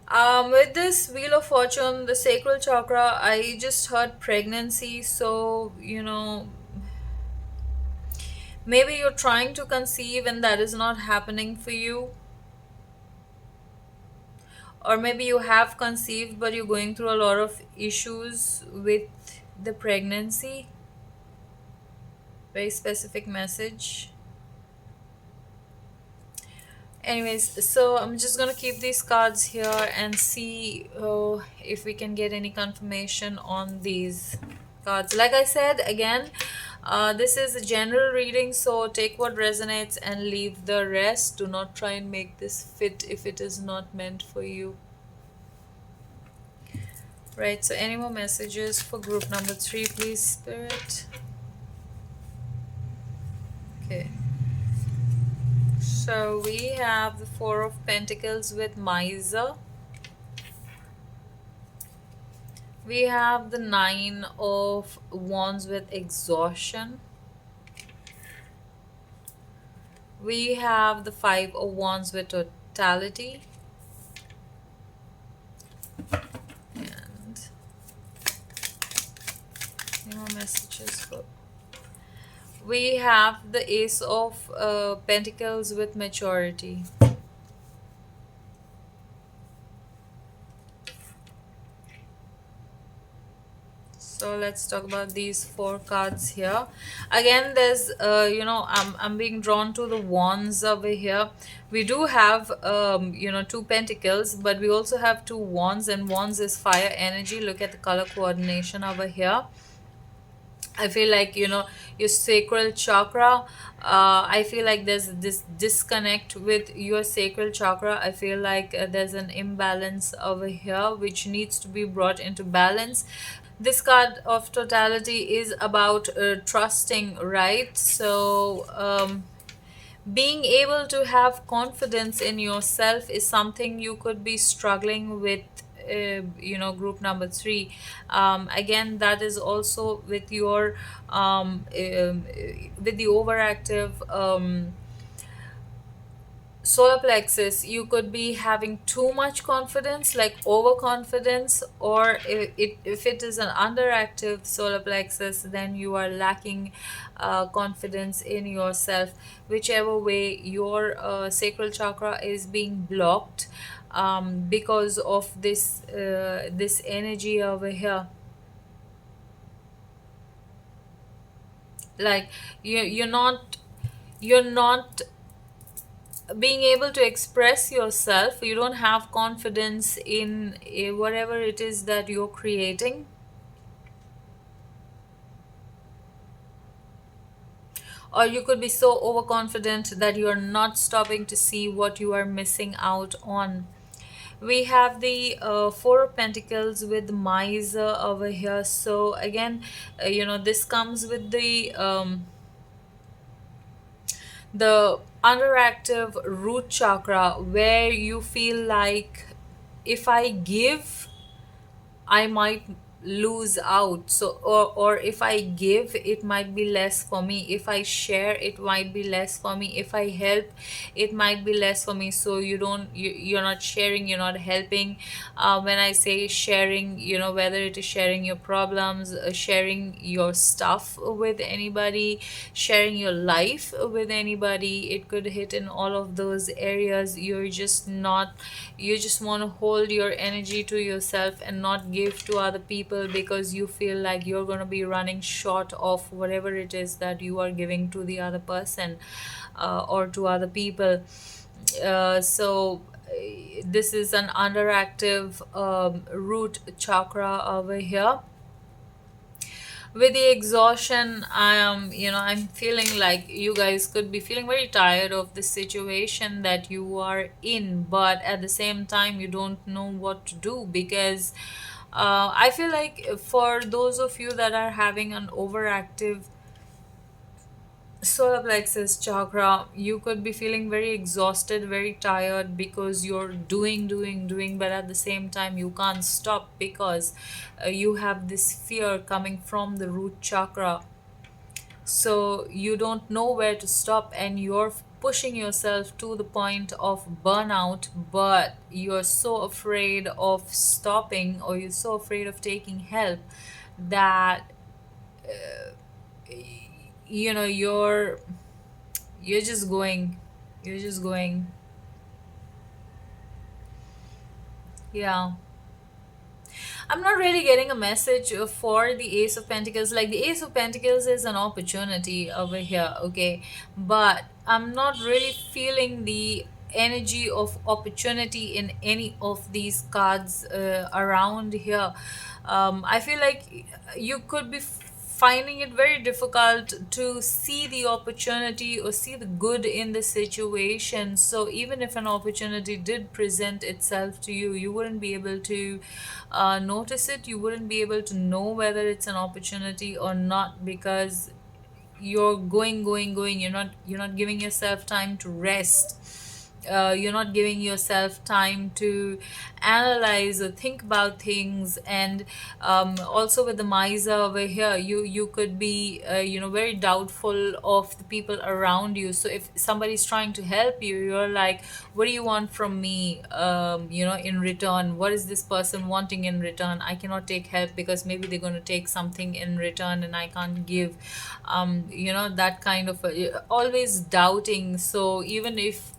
With this wheel of fortune, the sacral chakra, I just heard pregnancy. So maybe you're trying to conceive and that is not happening for you, or maybe you have conceived but you're going through a lot of issues with the pregnancy. Very specific message. Anyways, so I'm just gonna keep these cards here and see if we can get any confirmation on these cards. Like I said again, this is a general reading, so take what resonates and leave the rest. Do not try and make this fit if it is not meant for you. Right, so any more messages for group number 3, please, Spirit? Okay. So we have the Four of Pentacles with Miser. We have the Nine of Wands with Exhaustion. We have the Five of Wands with Totality. And any more messages for... We have the Ace of Pentacles with Maturity. So So let's talk about these four cards here. Again, there's I'm being drawn to the wands over here. We do have two pentacles, but we also have two wands, and wands is fire energy. Look at the color coordination over here. I feel like, your sacral chakra. I feel like there's this disconnect with your sacral chakra. I feel like there's an imbalance over here which needs to be brought into balance. This card of totality is about trusting, right? So, being able to have confidence in yourself is something you could be struggling with. Group number three, again, that is also with your with the overactive solar plexus. You could be having too much confidence, like overconfidence, or if it is an underactive solar plexus, then you are lacking confidence in yourself. Whichever way, your sacral chakra is being blocked because of this energy over here. Like, you're not being able to express yourself. You don't have confidence in whatever it is that you're creating, or you could be so overconfident that you're not stopping to see what you are missing out on. We have the four of pentacles with miser over here. So again, this comes with the underactive root chakra, where you feel like, if I give, I might lose out. So, or if I give, it might be less for me. If I share, it might be less for me. If I help, it might be less for me. So you're not sharing, you're not helping. When I say sharing, whether it is sharing your problems, sharing your stuff with anybody, sharing your life with anybody, it could hit in all of those areas. You just want to hold your energy to yourself and not give to other people, because you feel like you're going to be running short of whatever it is that you are giving to the other person, or to other people. This is an underactive root chakra over here. With the exhaustion, I'm feeling like you guys could be feeling very tired of the situation that you are in, but at the same time you don't know what to do, because I feel like for those of you that are having an overactive solar plexus chakra, you could be feeling very exhausted, very tired, because you're doing, but at the same time you can't stop, because you have this fear coming from the root chakra. So you don't know where to stop, and you're pushing yourself to the point of burnout, but you're so afraid of stopping, or you're so afraid of taking help, that you know you're just going, you're just going. Yeah, I'm not really getting a message for the Ace of Pentacles. Like, the Ace of Pentacles is an opportunity over here, okay? But I'm not really feeling the energy of opportunity in any of these cards around here. I feel like you could be finding it very difficult to see the opportunity or see the good in the situation. So even if an opportunity did present itself to you, you wouldn't be able to notice it. You wouldn't be able to know whether it's an opportunity or not, because you're going. You're not giving yourself time to rest. You're not giving yourself time to analyze or think about things. And also with the miser over here, you could be very doubtful of the people around you. So if somebody's trying to help you, you're like, what do you want from me, in return? What is this person wanting in return? I cannot take help, because maybe they're going to take something in return and I can't give. That kind of always doubting. So even if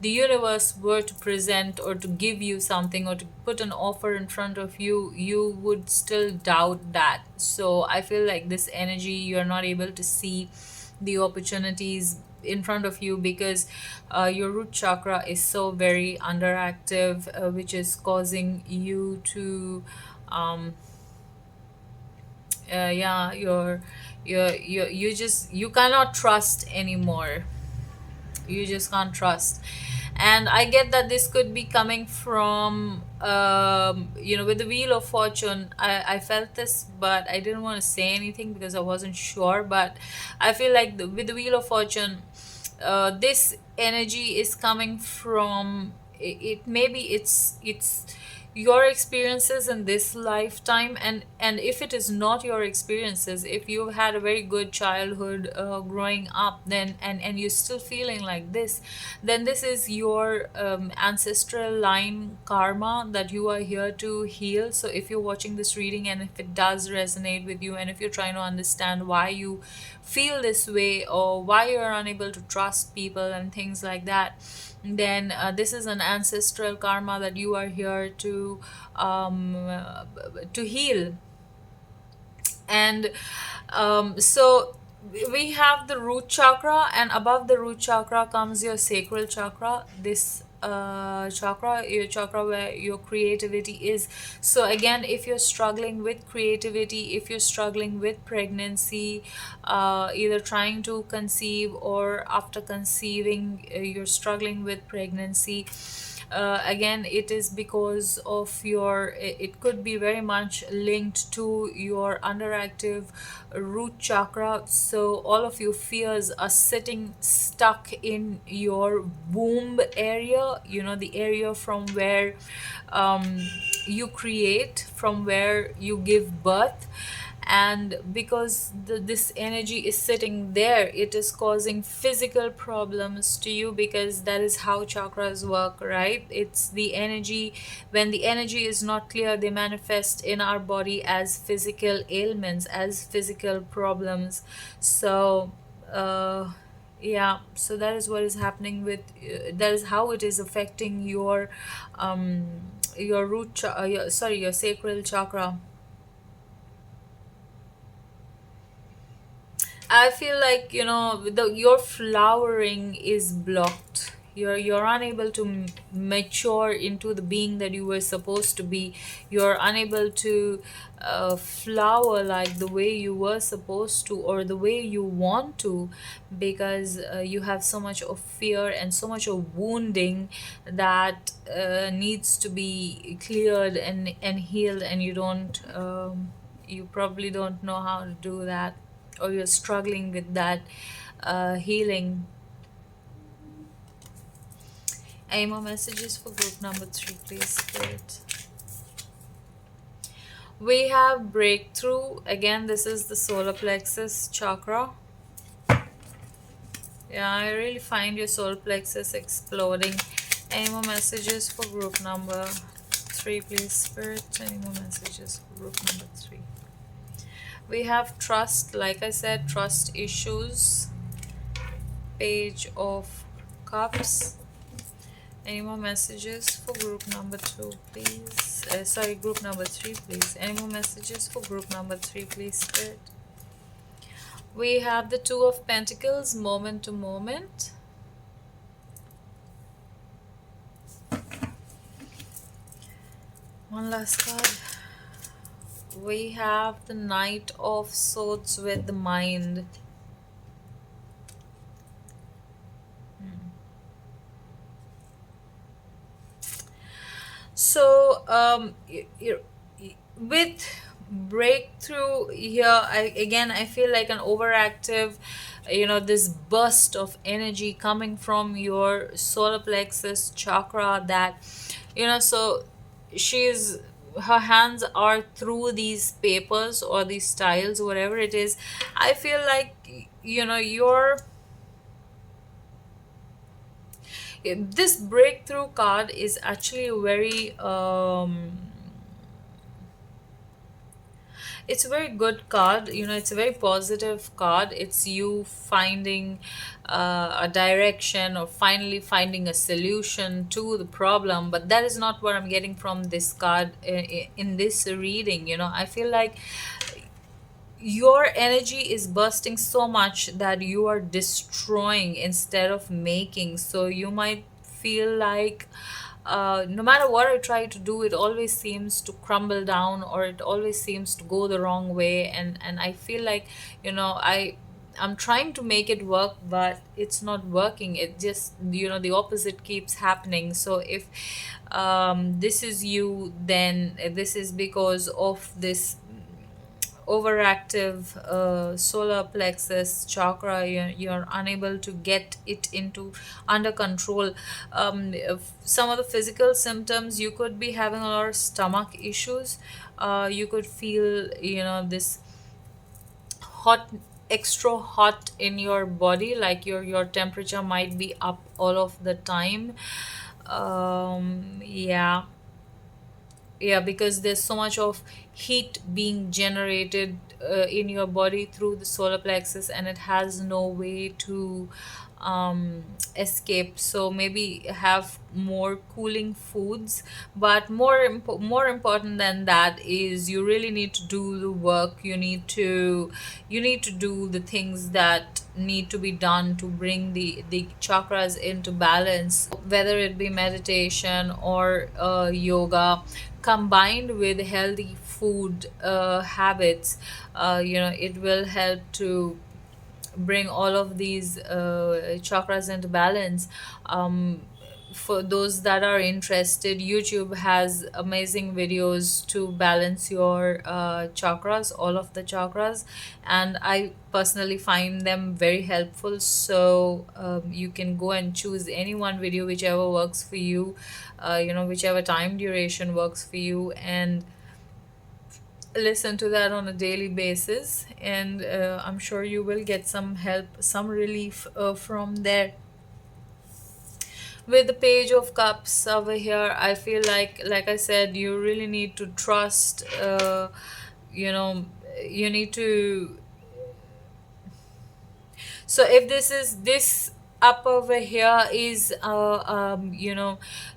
the universe were to present or to give you something or to put an offer in front of you, you would still doubt that. So I feel like this energy, you're not able to see the opportunities in front of you because your root chakra is so very underactive, which is causing you to um, yeah, you just, you cannot trust anymore. You just can't trust. And I get that this could be coming from with the wheel of fortune. I felt this, but I didn't want to say anything because I wasn't sure. But I feel like with the wheel of fortune, this energy is coming from it, maybe it's your experiences in this lifetime. And if it is not your experiences, if you've had a very good childhood growing up, then and you're still feeling like this, then this is your ancestral line karma that you are here to heal. So if you're watching this reading and if it does resonate with you, and if you're trying to understand why you feel this way or why you're unable to trust people and things like that, then this is an ancestral karma that you are here to heal. And so we have the root chakra, and above the root chakra comes your sacral chakra. This chakra, your chakra where your creativity is. So again, if you're struggling with creativity, if you're struggling with pregnancy, either trying to conceive or after conceiving, you're struggling with pregnancy, again, it is because of your, it could be very much linked to your underactive root chakra. So all of your fears are sitting stuck in your womb area, the area from where you create, from where you give birth. And because this energy is sitting there, it is causing physical problems to you, because that is how chakras work, right? It's the energy. When the energy is not clear, they manifest in our body as physical ailments, as physical problems. So yeah, so that is what is happening with that is how it is affecting um your your sacral chakra. I feel like, your flowering is blocked. You're unable to mature into the being that you were supposed to be. You're unable to flower like the way you were supposed to, or the way you want to, because you have so much of fear and so much of wounding that needs to be cleared and healed, and you probably don't know how to do that, or you're struggling with that healing. Any more messages for group number 3, please, Spirit? We have breakthrough. Again, this is the solar plexus chakra. Yeah, I really find your solar plexus exploding. Any more messages for group number 3, please, Spirit? Any more messages for group number 3? We have trust. Like I said, trust issues. Page of Cups. Any more messages for group number 2, please? Sorry, group number 3, please. Any more messages for group number 3, please, Spirit? We have the Two of Pentacles, moment to moment. One last card. We have the Knight of Swords with the Mind. So with breakthrough here, I feel like an overactive, this burst of energy coming from your solar plexus chakra, that so she's her hands are through these papers or these tiles, whatever it is. I feel like you're this breakthrough card is actually very it's a very good card. It's a very positive card. It's you finding a direction, or finally finding a solution to the problem. But that is not what I'm getting from this card in this reading. I feel like your energy is bursting so much that you are destroying instead of making. So you might feel like, no matter what I try to do, it always seems to crumble down, or it always seems to go the wrong way. And I feel like, I'm trying to make it work, but it's not working. It just, the opposite keeps happening. So if this is you, then this is because of this overactive solar plexus chakra. You're unable to get it into under control. If some of the physical symptoms, you could be having a lot of stomach issues. You could feel, this hot, extra hot in your body, like your temperature might be up all of the time. Yeah, yeah, because there's so much of heat being generated in your body through the solar plexus, and it has no way to escape. So maybe have more cooling foods. But more important than that is, you really need to do the work. You need to do the things that need to be done to bring the chakras into balance, whether it be meditation or yoga, combined with healthy food habits. It will help to bring all of these chakras into balance. For those that are interested, YouTube has amazing videos to balance your chakras, all of the chakras, and I personally find them very helpful. So you can go and choose any one video, whichever works for you, whichever time duration works for you, and listen to that on a daily basis. And I'm sure you will get some help, some relief from there. With the page of cups over here, I feel like I said, you really need to trust. You know you need to. So if this up over here is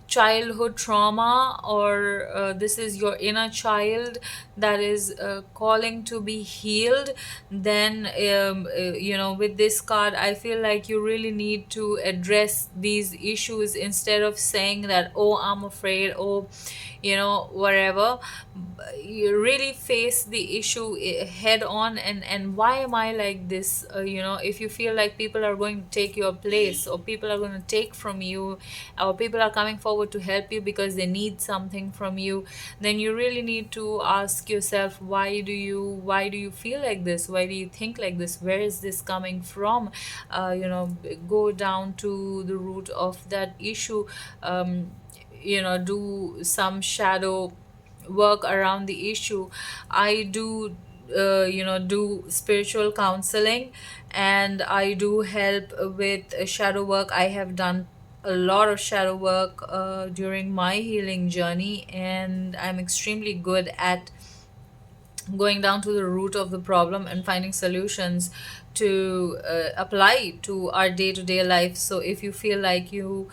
childhood trauma, or this is your inner child that is calling to be healed, then with this card, I feel like you really need to address these issues, instead of saying that, oh, I'm afraid, oh, whatever. You really face the issue head on. And why am I like this? If you feel like people are going to take your place, or people are going to take from you, or people are coming forward to help you because they need something from you, then you really need to ask yourself, why do you feel like this? Why do you think like this? Where is this coming from? Go down to the root of that issue. Do some shadow work around the issue. I do spiritual counseling, and I do help with shadow work. I have done a lot of shadow work during my healing journey, and I'm extremely good at going down to the root of the problem and finding solutions to apply to our day-to-day life. So if you feel like you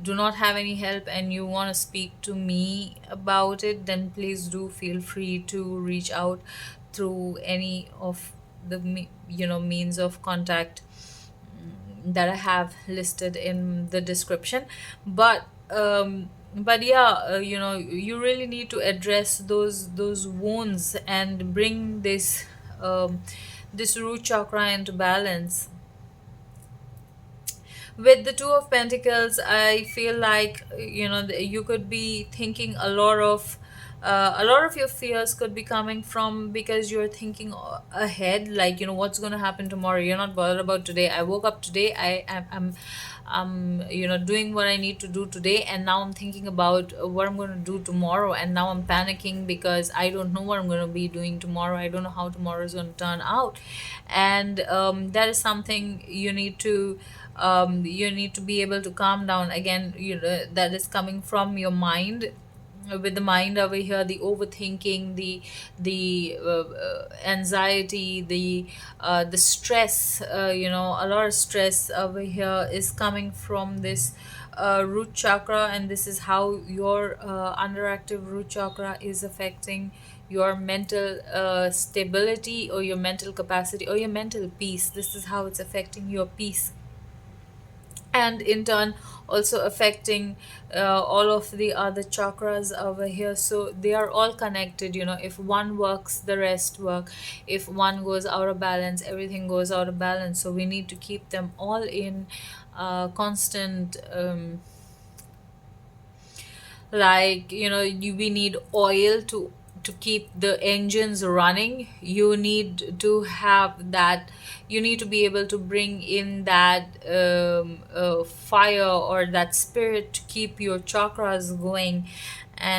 do not have any help and you want to speak to me about it, then please do feel free to reach out through any of the means of contact that I have listed in the description. But yeah, you really need to address those wounds and bring this root chakra into balance. With the two of pentacles, I feel like you could be thinking a lot of your fears could be coming from, because you're thinking ahead, like, what's going to happen tomorrow. You're not bothered about today. I woke up today, I'm doing what I need to do today, and now I'm thinking about what I'm going to do tomorrow, and now I'm panicking because I don't know what I'm going to be doing tomorrow. I don't know how tomorrow is going to turn out. And that is something you need to be able to calm down. Again, that is coming from your mind. with the mind over here, the overthinking, the anxiety, the stress, a lot of stress over here is coming from this root chakra, and this is how your underactive root chakra is affecting your mental stability, or your mental capacity, or your mental peace. This is how it's affecting your peace, and in turn also affecting all of the other chakras over here. So they are all connected. If one works, the rest work. If one goes out of balance, everything goes out of balance. So we need to keep them all in constant, like, we need oil to keep the engines running. You need to have that. You need to be able to bring in that fire, or that spirit, to keep your chakras going,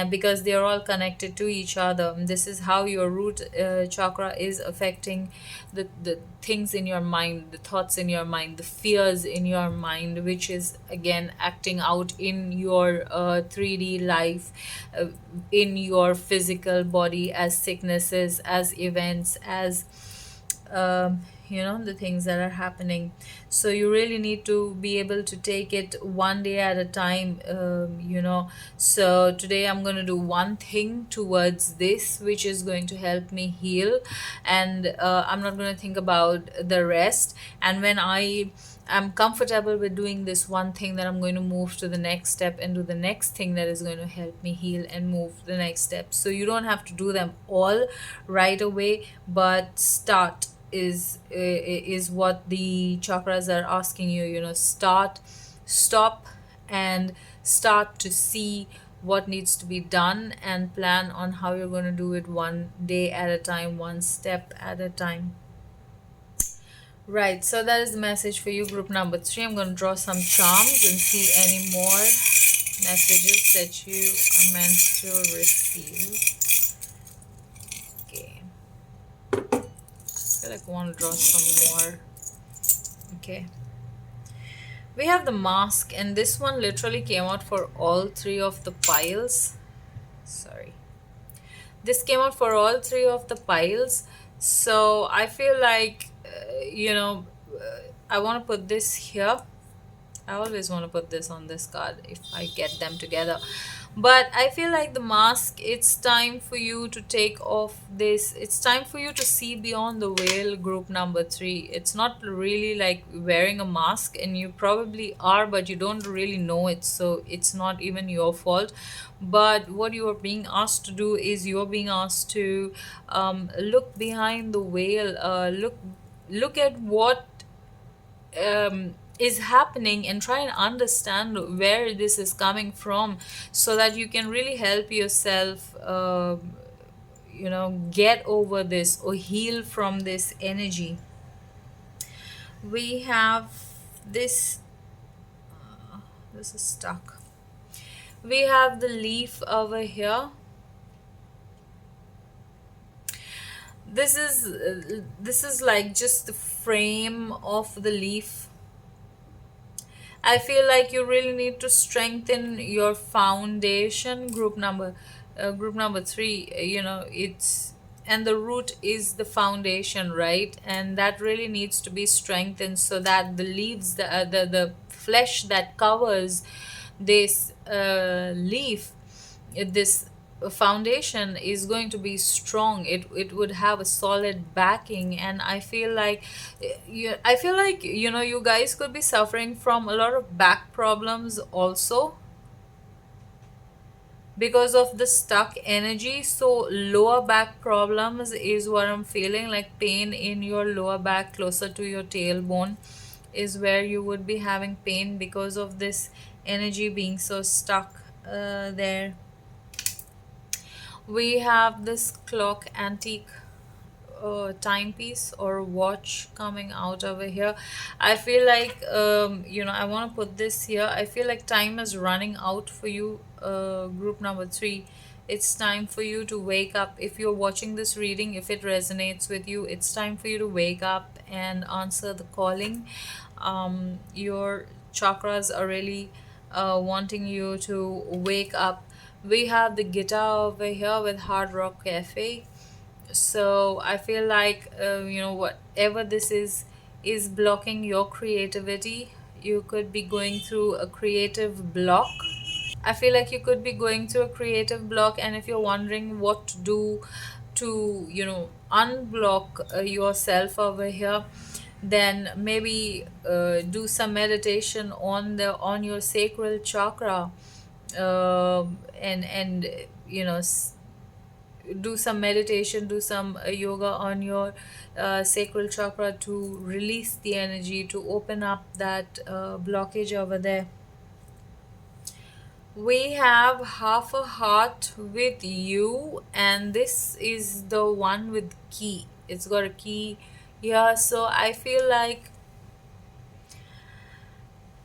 because they are all connected to each other. This is how your root chakra is affecting the things in your mind, the thoughts in your mind, the fears in your mind, which is again acting out in your 3D life, uh, in your physical body, as sicknesses, as events, as the things that are happening. So you really need to be able to take it one day at a time. So today I'm going to do one thing towards this, which is going to help me heal, and I'm not going to think about the rest. And when I'm comfortable with doing this one thing, then I'm going to move to the next step and do the next thing that is going to help me heal, and move the next step. So you don't have to do them all right away, but start is what the chakras are asking you. Start, stop, and start to see what needs to be done, and plan on how you're going to do it, one day at a time, one step at a time. Right, so that is the message for you, group number 3. I'm going to draw some charms and see any more messages that you are meant to receive. Okay, I feel like I want to draw some more. Okay, we have the mask, and this one literally came out for all three of the piles. Sorry, this came out for all three of the piles. So I feel like, I want to put this here. I always want to put this on this card if I get them together. But I feel like the mask, it's time for you to take off this. It's time for you to see beyond the veil, group number 3. It's not really like wearing a mask, and you probably are, but you don't really know it. So it's not even your fault. But what you are being asked to do is, you're being asked to look behind the veil, look at what is happening, and try and understand where this is coming from, so that you can really help yourself get over this, or heal from this energy. We have this, this is stuck. We have the leaf over here. This is like just the frame of the leaf. I feel like you really need to strengthen your foundation, group number 3. It's, and the root is the foundation, right? And that really needs to be strengthened, so that the leaves, the flesh that covers this leaf, this foundation is going to be strong. It would have a solid backing. And I feel like, you guys could be suffering from a lot of back problems also, because of the stuck energy. So lower back problems is what I'm feeling, like pain in your lower back, closer to your tailbone, is where you would be having pain, because of this energy being so stuck there. We have this clock, antique timepiece or watch coming out over here. I feel like, I want to put this here. I feel like time is running out for you, group number 3. It's time for you to wake up. If you're watching this reading, if it resonates with you, it's time for you to wake up and answer the calling. Your chakras are really wanting you to wake up We have the guitar over here with Hard Rock Cafe. So I feel like, whatever this is blocking your creativity. You could be going through a creative block. I feel like you could be going through a creative block, and if you're wondering what to do to, unblock yourself over here, then maybe do some meditation on your sacral chakra, and do some meditation, do some yoga on your sacral chakra to release the energy, to open up that blockage over there. We have half a heart with you, and this is the one with key. It's got a key here, so I feel like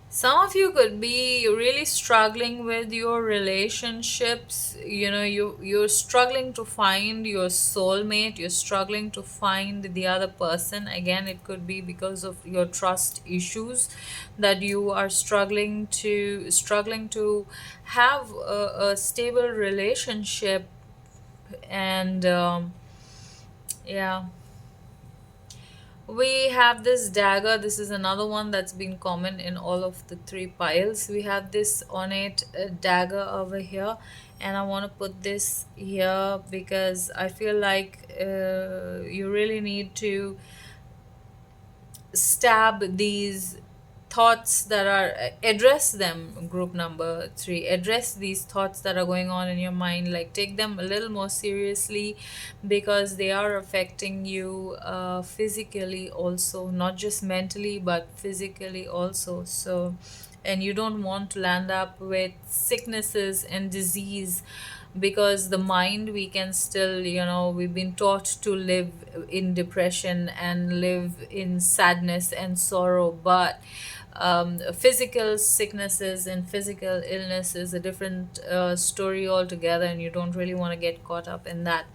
some of you could be really struggling with your relationships. You're struggling to find your soulmate, you're struggling to find the other person. Again, it could be because of your trust issues that you are struggling to have a stable relationship. And yeah, we have this dagger. This is another one that's been common in all of the three piles. We have this ornate dagger over here, and I want to put this here because I feel like you really need to stab these thoughts that are, address them. Group number 3, address these thoughts that are going on in your mind, like take them a little more seriously, because they are affecting you physically also, not just mentally but physically also. So, and you don't want to land up with sicknesses and disease, because the mind, we can still, we've been taught to live in depression and live in sadness and sorrow, but physical sicknesses and physical illness is a different story altogether, and you don't really want to get caught up in that.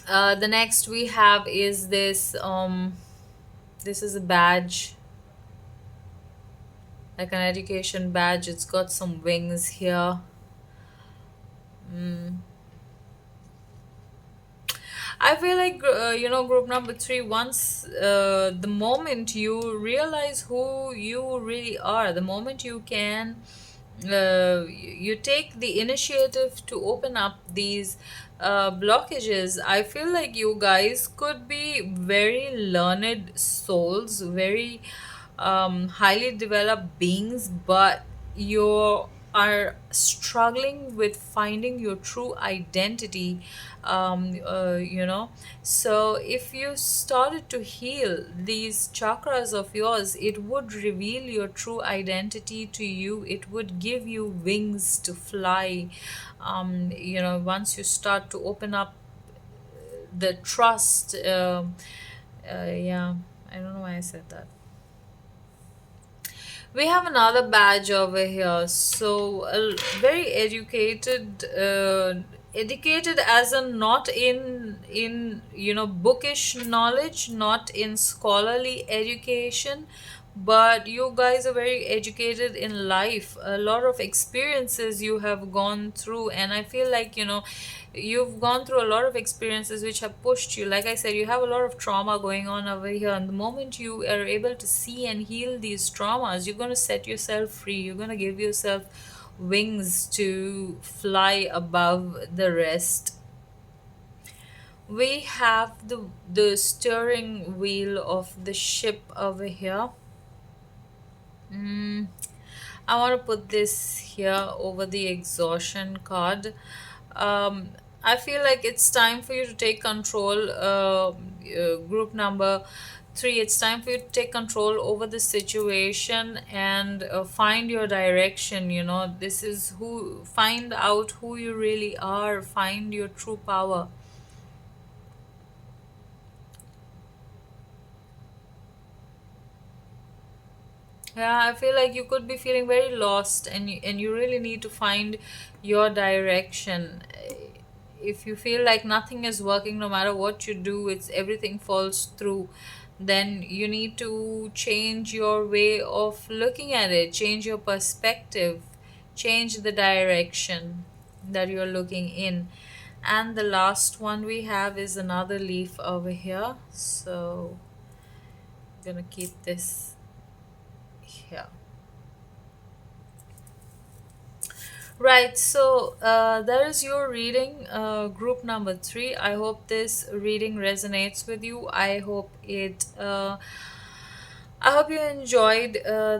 The next we have is this is a badge, like an education badge. It's got some wings here. I feel like, group number 3, once the moment you realize who you really are, the moment you can, you take the initiative to open up these blockages. I feel like you guys could be very learned souls, very highly developed beings, but you are struggling with finding your true identity. So if you started to heal these chakras of yours, it would reveal your true identity to you. It would give you wings to fly. Once you start to open up the trust. Yeah, I don't know why I said that. We have another badge over here. So, very educated, educated as in not in bookish knowledge, not in scholarly education, but you guys are very educated in life. A lot of experiences you have gone through, and I feel like you've gone through a lot of experiences which have pushed you. Like I said, you have a lot of trauma going on over here, and the moment you are able to see and heal these traumas, you're going to set yourself free. You're going to give yourself wings to fly above the rest. We have the steering wheel of the ship over here. I want to put this here over the exhaustion card. I feel like it's time for you to take control. Group number 3, it's time for you to take control over the situation and find your direction. This is find out who you really are, find your true power. Yeah, I feel like you could be feeling very lost, and you really need to find your direction. If you feel like nothing is working, no matter what you do, it's everything falls through, then you need to change your way of looking at it, change your perspective, change the direction that you're looking in. And the last one we have is another leaf over here, so I'm gonna keep this here. Right, so that is your reading, group number three. I hope this reading resonates with you. I hope you enjoyed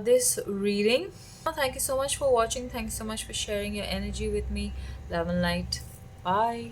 this reading. Thank you so much for watching. Thank you so much for sharing your energy with me. Love and light. Bye.